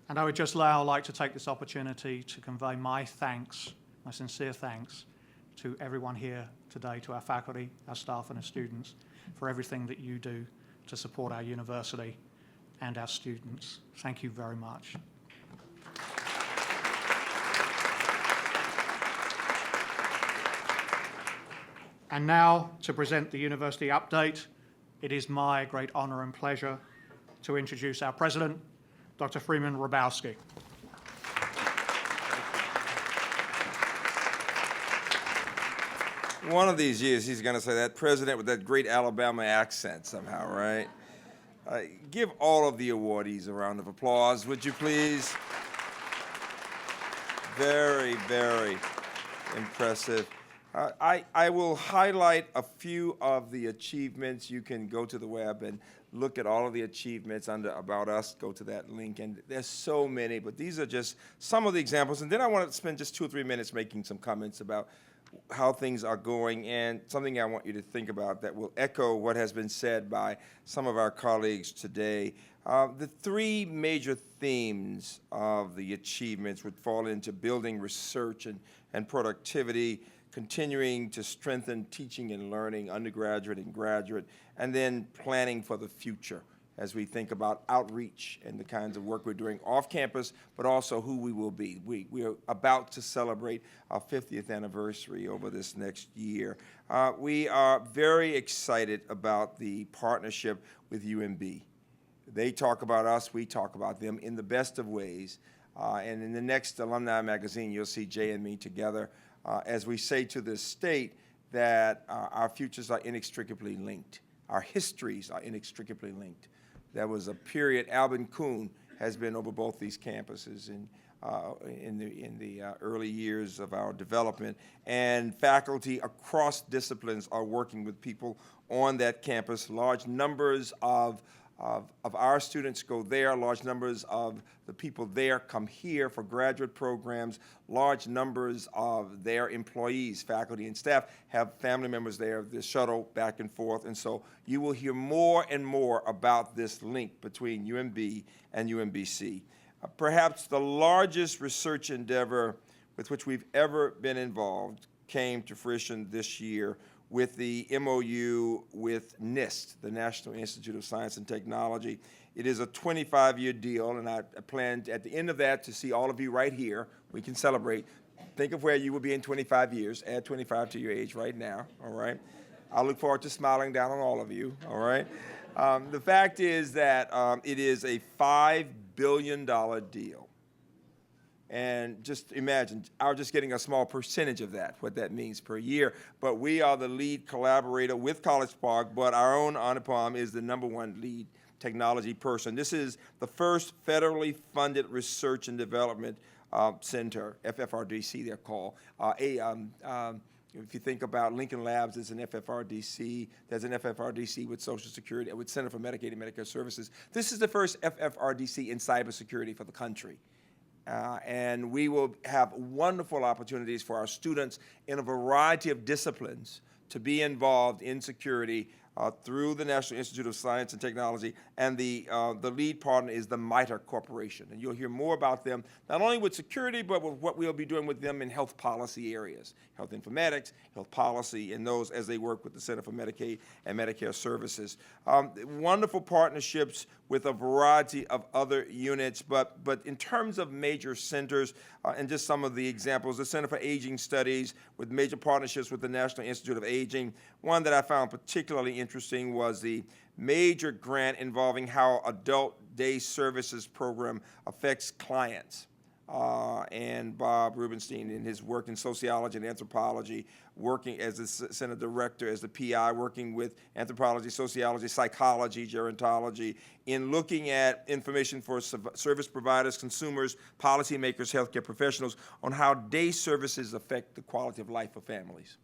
And I would just now like to take this opportunity to convey my thanks, my sincere thanks, to everyone here today, to our faculty, our staff and our students, for everything that you do to support our university and our students. Thank you very much. And now, to present the university update, it is my great honor and pleasure to introduce our president, Dr. Freeman Hrabowski. One of these years, he's going to say that president with that great Alabama accent somehow, right? Give all of the awardees a round of applause, would you please? Very, very impressive. I will highlight a few of the achievements. You can go to the web and look at all of the achievements under About Us. Go to that link, and there's so many, but these are just some of the examples. And then I want to spend just 2 or 3 minutes making some comments about how things are going, and something I want you to think about that will echo what has been said by some of our colleagues today. The three major themes of the achievements would fall into building research and productivity, continuing to strengthen teaching and learning, undergraduate and graduate, and then planning for the future as we think about outreach and the kinds of work we're doing off campus, but also who we will be. We are about to celebrate our 50th anniversary over this next year. We are very excited about the partnership with UMB. They talk about us, we talk about them in the best of ways. And in the next alumni magazine, you'll see Jay and me together as we say to the state that our futures are inextricably linked. Our histories are inextricably linked. There was a period, Alvin Kuhn has been over both these campuses in the early years of our development, and faculty across disciplines are working with people on that campus. Large numbers of our students go there. Large numbers of the people there come here for graduate programs. Large numbers of their employees, faculty and staff, have family members there. They shuttle back and forth. And so you will hear more and more about this link between UMB and UMBC. Perhaps the largest research endeavor with which we've ever been involved came to fruition this year with the MOU with NIST, the National Institute of Science and Technology. It is a 25-year deal, and I plan at the end of that to see all of you right here. We can celebrate. Think of where you will be in 25 years. Add 25 to your age right now, all right? I look forward to smiling down on all of you, all right? The fact is that it is a $5 billion deal. And just imagine, I'm just getting a small percentage of that, what that means per year. But we are the lead collaborator with College Park, but our own Anupam is the #1 lead technology person. This is the first federally funded research and development center, FFRDC they're called. If you think about Lincoln Labs, there's an FFRDC. There's an FFRDC with Social Security, with Center for Medicaid and Medicare Services. This is the first FFRDC in cybersecurity for the country. And we will have wonderful opportunities for our students in a variety of disciplines to be involved in security through the National Institute of Science and Technology, and the lead partner is the MITRE Corporation. And you'll hear more about them, not only with security, but with what we'll be doing with them in health policy areas, health informatics, health policy, and those as they work with the Center for Medicaid and Medicare Services. Wonderful partnerships with a variety of other units, but in terms of major centers, and just some of the examples, the Center for Aging Studies with major partnerships with the National Institute of Aging. One that I found particularly interesting was the major grant involving how adult day services program affects clients. And Bob Rubenstein, in his work in sociology and anthropology, working as the center director, as the PI, working with anthropology, sociology, psychology, gerontology, in looking at information for service providers, consumers, policymakers, healthcare professionals, on how day services affect the quality of life of families.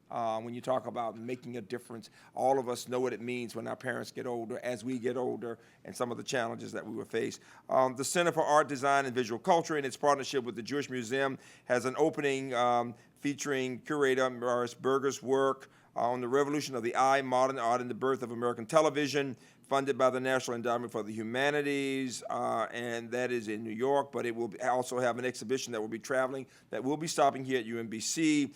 When you talk about making a difference, all of us know what it means when our parents get older, as we get older, and some of the challenges that we will face. The Center for Art, Design, and Visual Culture, in its partnership with the Jewish Museum, has an opening featuring curator Maurice Berger's work on the revolution of the eye, modern art, and the birth of American television, funded by the National Endowment for the Humanities, and that is in New York, but it will also have an exhibition that will be traveling, that will be stopping here at UMBC.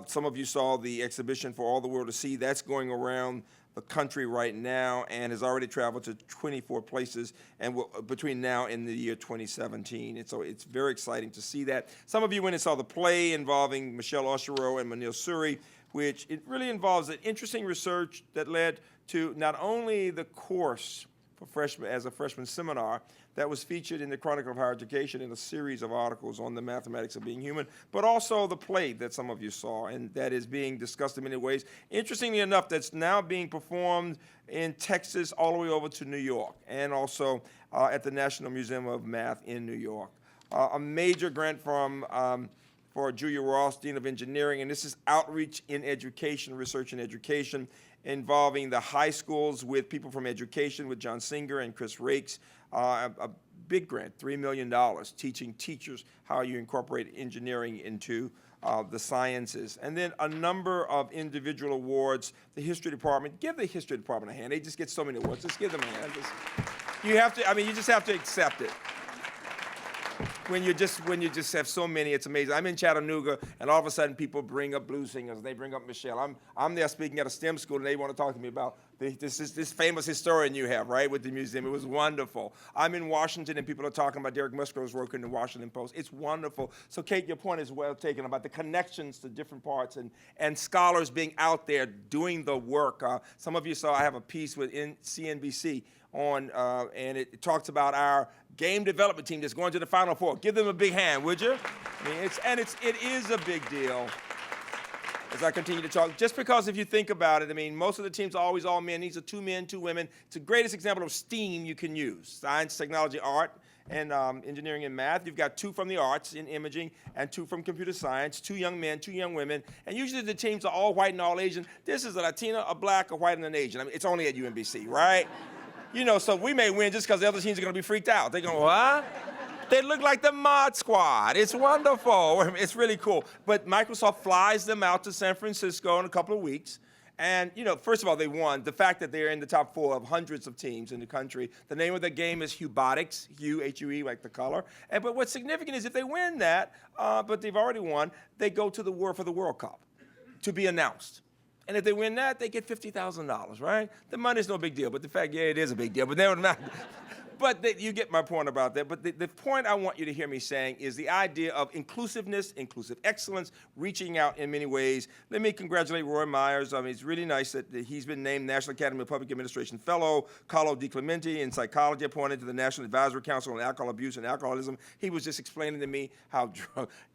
Some of you saw the exhibition For All the World to See. That's going around the country right now and has already traveled to 24 places and will, between now and the year 2017. And so it's very exciting to see that. Some of you went and saw the play involving Michelle Osherow and Manil Suri, which it really involves an interesting research that led to not only the course for freshmen as a freshman seminar that was featured in the Chronicle of Higher Education in a series of articles on the mathematics of being human, but also the play that some of you saw, and that is being discussed in many ways. Interestingly enough, that's now being performed in Texas all the way over to New York, and also at the National Museum of Math in New York. A major grant from for Julia Ross, Dean of Engineering, and this is outreach in education, research in education, involving the high schools with people from education, with John Singer and Chris Rakes. A big grant, $3 million, teaching teachers how you incorporate engineering into the sciences. And then a number of individual awards. The History Department, give the History Department a hand. They just get so many awards. Just give them a hand. You have to, I mean, you just have to accept it. When you just have so many, it's amazing. I'm in Chattanooga, and all of a sudden people bring up blues singers, and they bring up Michelle. I'm there speaking at a STEM school, and they want to talk to me about this famous historian you have, right, with the museum. It was wonderful. I'm in Washington, and people are talking about Derek Musgrove's work in the Washington Post. It's wonderful. So, Kate, your point is well taken about the connections to different parts and scholars being out there doing the work. Some of you saw I have a piece with CNBC on, and it talks about our game development team that's going to the Final Four. Give them a big hand, would you? I mean, it is a big deal. As I continue to talk, just because if you think about it, I mean, most of the teams are always all men. These are 2 men, 2 women. It's the greatest example of STEAM you can use: science, technology, art, and engineering and math. You've got 2 from the arts in imaging and 2 from computer science, 2 young men, 2 young women. And usually the teams are all white and all Asian. This is a Latina, a black, a white, and an Asian. I mean, it's only at UMBC, right? You know, so we may win just because the other teams are going to be freaked out. They're going, what? They look like the Mod Squad. It's wonderful. It's really cool. But Microsoft flies them out to San Francisco in a couple of weeks. And, you know, first of all, they won. The fact that they're in the top 4 of hundreds of teams in the country. The name of the game is Hubotics, Hue, H-U-E, like the color. But what's significant is if they win that, but they've already won, they go to the World Cup to be announced. And if they win that, they get $50,000, right? The money's no big deal, but the fact, yeah, it is a big deal. But they're not. But you get my point about that. But the point I want you to hear me saying is the idea of inclusiveness, inclusive excellence, reaching out in many ways. Let me congratulate Roy Myers. I mean, it's really nice that he's been named National Academy of Public Administration Fellow. Carlo DiClemente in psychology appointed to the National Advisory Council on Alcohol Abuse and Alcoholism. He was just explaining to me how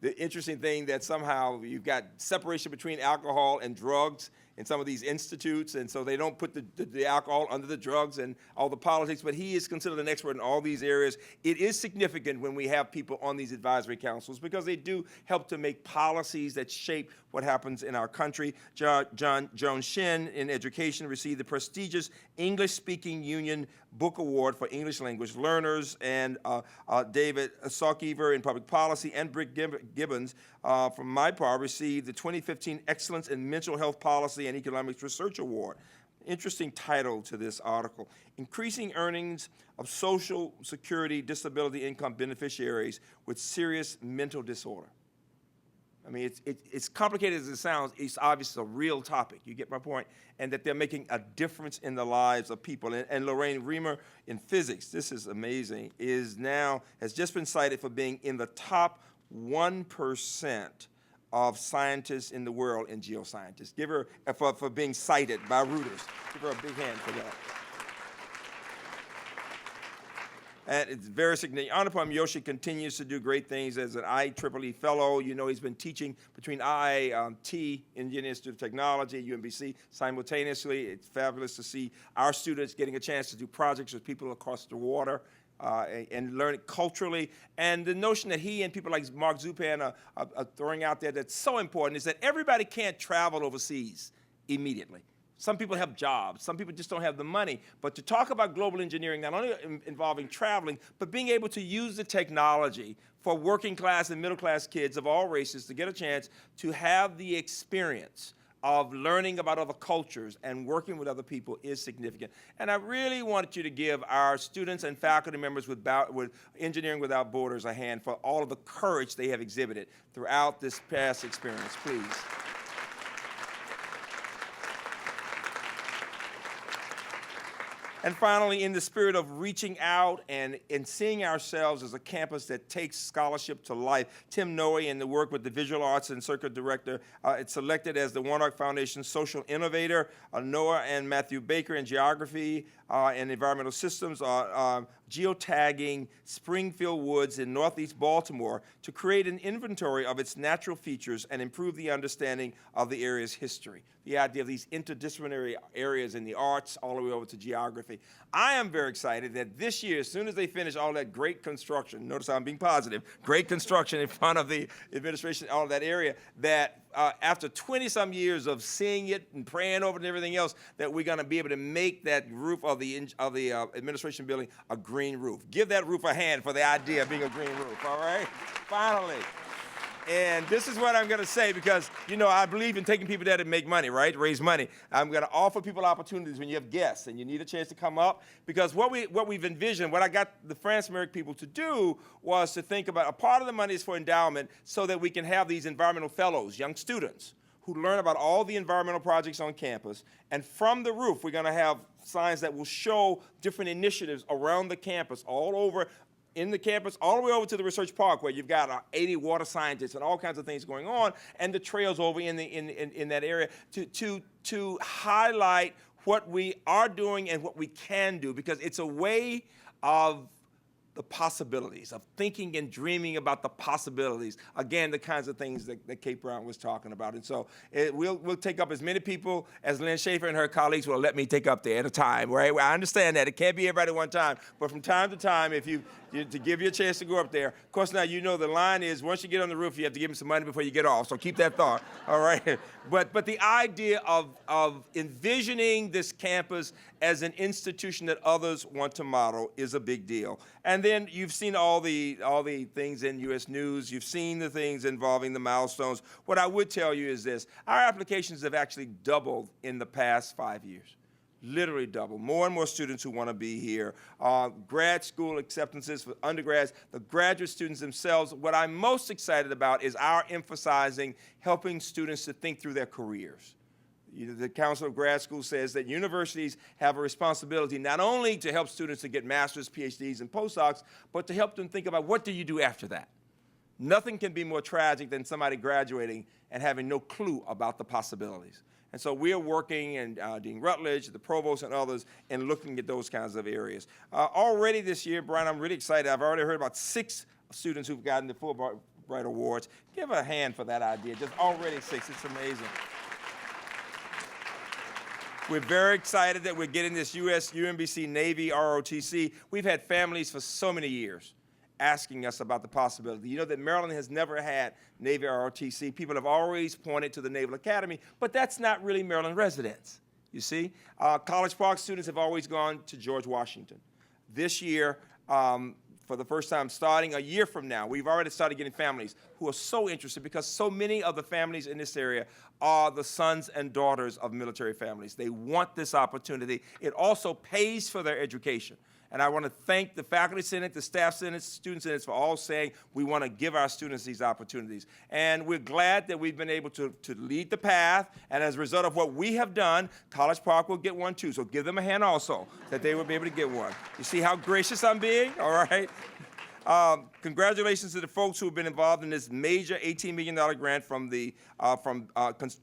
the interesting thing that somehow you've got separation between alcohol and drugs in some of these institutes, and so they don't put the alcohol under the drugs and all the politics, but he is considered an expert in all these areas. It is significant when we have people on these advisory councils because they do help to make policies that shape what happens in our country. Joan Shin in education received the prestigious English-Speaking Union Book Award for English language learners, and David Salkever in public policy, and Brick Gibbons from MyPar received the 2015 Excellence in Mental Health Policy and Economics Research Award. Interesting title to this article: Increasing Earnings of Social Security Disability Income Beneficiaries with Serious Mental Disorder. I mean, it's complicated as it sounds. It's obviously a real topic. You get my point? And that they're making a difference in the lives of people. And Lorraine Reamer in physics, this is amazing, has just been cited for being in the top 1% of scientists in the world in geoscientists. Give her, for being cited by Reuters. Give her a big hand for that. And it's very significant. Anupam Joshi continues to do great things as an IEEE fellow. You know, he's been teaching between IIT, Indian Institute of Technology, UMBC, simultaneously. It's fabulous to see our students getting a chance to do projects with people across the water and learn it culturally. And the notion that he and people like Mark Zupan are throwing out there that's so important is that everybody can't travel overseas immediately. Some people have jobs. Some people just don't have the money. But to talk about global engineering, not only involving traveling, but being able to use the technology for working class and middle class kids of all races to get a chance to have the experience of learning about other cultures and working with other people is significant. And I really wanted you to give our students and faculty members with Engineering Without Borders a hand for all of the courage they have exhibited throughout this past experience, please. And finally, in the spirit of reaching out and seeing ourselves as a campus that takes scholarship to life, Tim Noe, in the work with the Visual Arts and Circuit Director, it's selected as the Warnock Foundation Social Innovator. Noah and Matthew Baker in Geography and Environmental Systems are geotagging Springfield Woods in northeast Baltimore to create an inventory of its natural features and improve the understanding of the area's history. The idea of these interdisciplinary areas in the arts all the way over to geography. I am very excited that this year, as soon as they finish all that great construction, notice how I'm being positive, great construction in front of the administration, all of that area, that after 20-some years of seeing it and praying over it and everything else, that we're going to be able to make that roof of the administration building a green roof. Give that roof a hand for the idea of being a green roof, all right? Finally. And this is what I'm going to say because, you know, I believe in taking people there to make money, right? Raise money. I'm going to offer people opportunities when you have guests and you need a chance to come up because what we've envisioned, what I got the France American people to do was to think about a part of the money is for endowment so that we can have these environmental fellows, young students, who learn about all the environmental projects on campus. And from the roof, we're going to have signs that will show different initiatives around the campus, all over in the campus, all the way over to the Research Park, where you've got 80 water scientists and all kinds of things going on, and the trails over in that area to highlight what we are doing and what we can do, because it's a way of the possibilities, of thinking and dreaming about the possibilities. Again, the kinds of things that Kate Brown was talking about. And so we'll take up as many people as Lynn Schaefer and her colleagues will let me take up there at a time, right? Well, I understand that. It can't be everybody at one time. But from time to time, if to give you a chance to go up there. Of course, now you know the line is once you get on the roof, you have to give them some money before you get off. So keep that thought, all right? But the idea of envisioning this campus as an institution that others want to model is a big deal. And then you've seen all the things in U.S. News. You've seen the things involving the milestones. What I would tell you is this. Our applications have actually doubled in the past 5 years. Literally double. More and more students who want to be here. Grad school acceptances for undergrads, the graduate students themselves. What I'm most excited about is our emphasizing helping students to think through their careers. The Council of Grad Schools says that universities have a responsibility not only to help students to get masters, PhDs, and postdocs, but to help them think about what do you do after that. Nothing can be more tragic than somebody graduating and having no clue about the possibilities. And so we're working, and Dean Rutledge, the provost, and others, in looking at those kinds of areas. Already this year, Brian, I'm really excited. I've already heard about 6 students who've gotten the Fulbright Awards. Give a hand for that idea. Just already 6. It's amazing. We're very excited that we're getting this UMBC Navy ROTC. We've had families for so many years asking us about the possibility. You know that Maryland has never had Navy ROTC. People have always pointed to the Naval Academy, but that's not really Maryland residents, you see. College Park students have always gone to George Washington. This year, for the first time, starting a year from now, we've already started getting families who are so interested because so many of the families in this area are the sons and daughters of military families. They want this opportunity. It also pays for their education. And I want to thank the Faculty Senate, the Staff Senate, Student Senate for all saying we want to give our students these opportunities. And we're glad that we've been able to lead the path. And as a result of what we have done, College Park will get one too. So give them a hand also, that they will be able to get one. You see how gracious I'm being? All right. Congratulations to the folks who have been involved in this major $18 million grant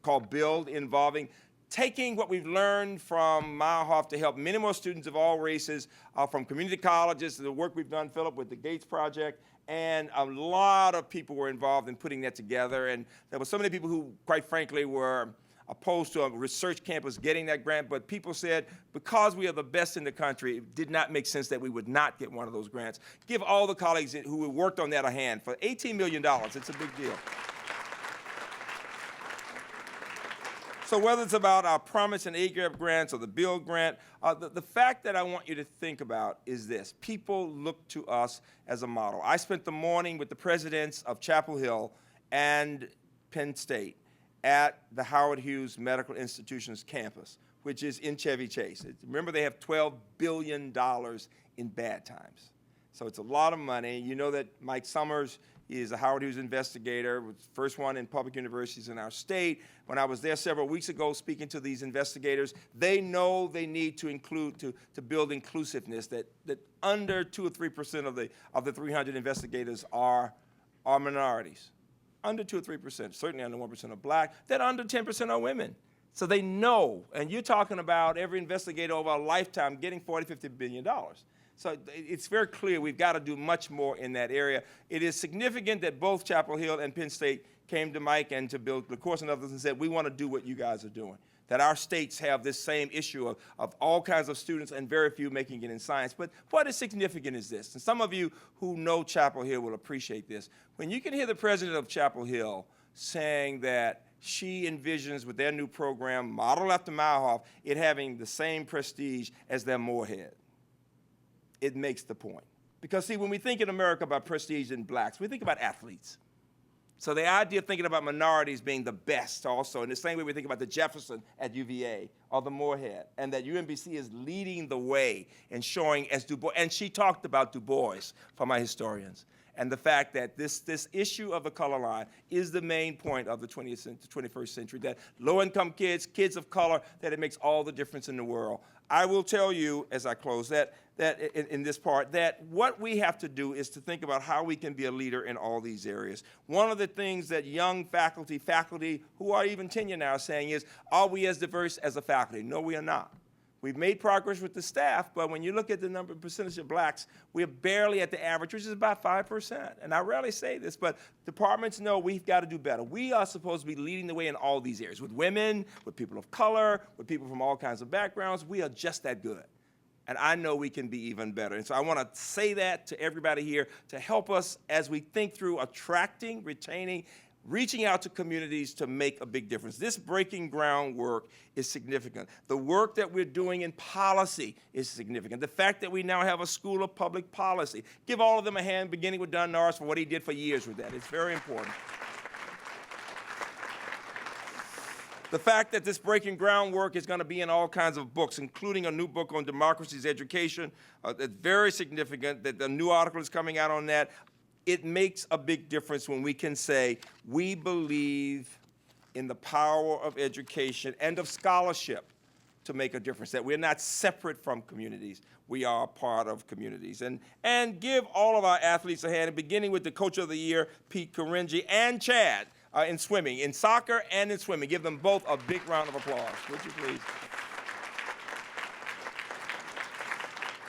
called BUILD, involving taking what we've learned from Meyerhoff to help many more students of all races, from community colleges to the work we've done, Philip, with the Gates Project. And a lot of people were involved in putting that together. And there were so many people who, quite frankly, were opposed to a research campus getting that grant. But people said, because we are the best in the country, it did not make sense that we would not get one of those grants. Give all the colleagues who worked on that a hand. For $18 million, it's a big deal. So whether it's about our Promise and AGREP grants or the BUILD grant, the fact that I want you to think about is this. People look to us as a model. I spent the morning with the presidents of Chapel Hill and Penn State at the Howard Hughes Medical Institution's campus, which is in Chevy Chase. Remember, they have $12 billion in bad times. So it's a lot of money. You know that Mike Summers is a Howard Hughes investigator, was the first one in public universities in our state. When I was there several weeks ago speaking to these investigators, they know they need to include, to build inclusiveness, that under 2 or 3% of the 300 investigators are minorities. Under 2 or 3%, certainly under 1% are black, that under 10% are women. So they know, and you're talking about every investigator over a lifetime getting $40, $50 billion. So it's very clear we've got to do much more in that area. It is significant that both Chapel Hill and Penn State came to Mike and to Bill LaCourse and others and said, we want to do what you guys are doing. That our states have this same issue of all kinds of students and very few making it in science. But what is significant is this, and some of you who know Chapel Hill will appreciate this. When you can hear the president of Chapel Hill saying that she envisions with their new program, modeled after Meyerhoff, it having the same prestige as their Moorhead. It makes the point. Because, see, when we think in America about prestige in blacks, we think about athletes. So the idea of thinking about minorities being the best also, in the same way we think about the Jefferson at UVA or the Morehead, and that UMBC is leading the way and showing as Du Bois, and she talked about Du Bois for my historians, and the fact that this issue of the color line is the main point of the 21st century, that low-income kids, kids of color, that it makes all the difference in the world. I will tell you, as I close, that in this part, that what we have to do is to think about how we can be a leader in all these areas. One of the things that young faculty who are even tenure now are saying is, are we as diverse as a faculty? No, we are not. We've made progress with the staff, but when you look at the percentage of blacks, we're barely at the average, which is about 5%. And I rarely say this, but departments know we've got to do better. We are supposed to be leading the way in all these areas, with women, with people of color, with people from all kinds of backgrounds. We are just that good. And I know we can be even better. And so I want to say that to everybody here to help us as we think through attracting, retaining, reaching out to communities to make a big difference. This breaking ground work is significant. The work that we're doing in policy is significant. The fact that we now have a School of Public Policy. Give all of them a hand, beginning with Don Norris for what he did for years with that. It's very important. The fact that this breaking ground work is going to be in all kinds of books, including a new book on democracy's education, that's very significant, that the new article is coming out on that. It makes a big difference when we can say we believe in the power of education and of scholarship to make a difference, that we're not separate from communities. We are a part of communities. And give all of our athletes a hand, beginning with the Coach of the Year, Pete Karenji, and Chad in swimming, in soccer and in swimming. Give them both a big round of applause, would you please?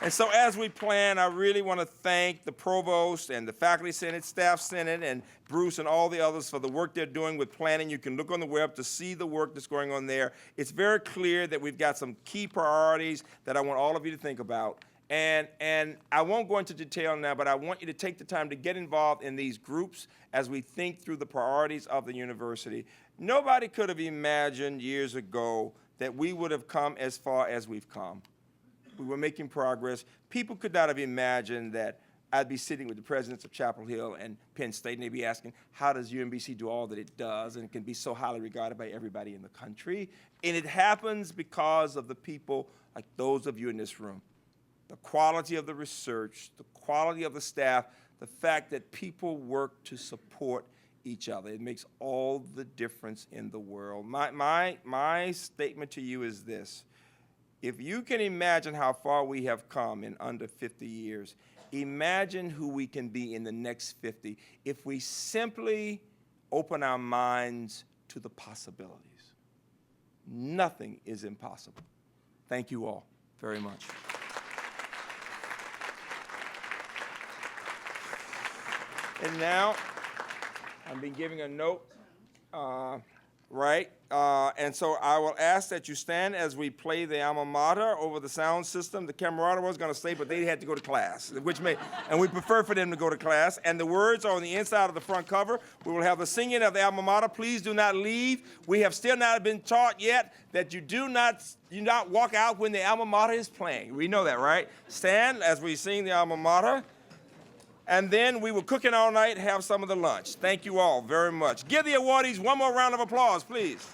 And so as we plan, I really want to thank the Provost and the Faculty Senate, Staff Senate, and Bruce and all the others for the work they're doing with planning. You can look on the web to see the work that's going on there. It's very clear that we've got some key priorities that I want all of you to think about. And I won't go into detail now, but I want you to take the time to get involved in these groups as we think through the priorities of the university. Nobody could have imagined years ago that we would have come as far as we've come. We were making progress. People could not have imagined that I'd be sitting with the presidents of Chapel Hill and Penn State, and they'd be asking, how does UMBC do all that it does? And it can be so highly regarded by everybody in the country. And it happens because of the people like those of you in this room. The quality of the research, the quality of the staff, the fact that people work to support each other. It makes all the difference in the world. My statement to you is this. If you can imagine how far we have come in under 50 years, imagine who we can be in the next 50 if we simply open our minds to the possibilities. Nothing is impossible. Thank you all very much. And now, I've been giving a note, right? And so I will ask that you stand as we play the alma mater over the sound system. The camerata was going to stay, but they had to go to class, and we prefer for them to go to class. And the words are on the inside of the front cover. We will have the singing of the alma mater. Please do not leave. We have still not been taught yet that you do not walk out when the alma mater is playing. We know that, right? Stand as we sing the alma mater. And then we will cook it all night, have some of the lunch. Thank you all very much. Give the awardees one more round of applause, please.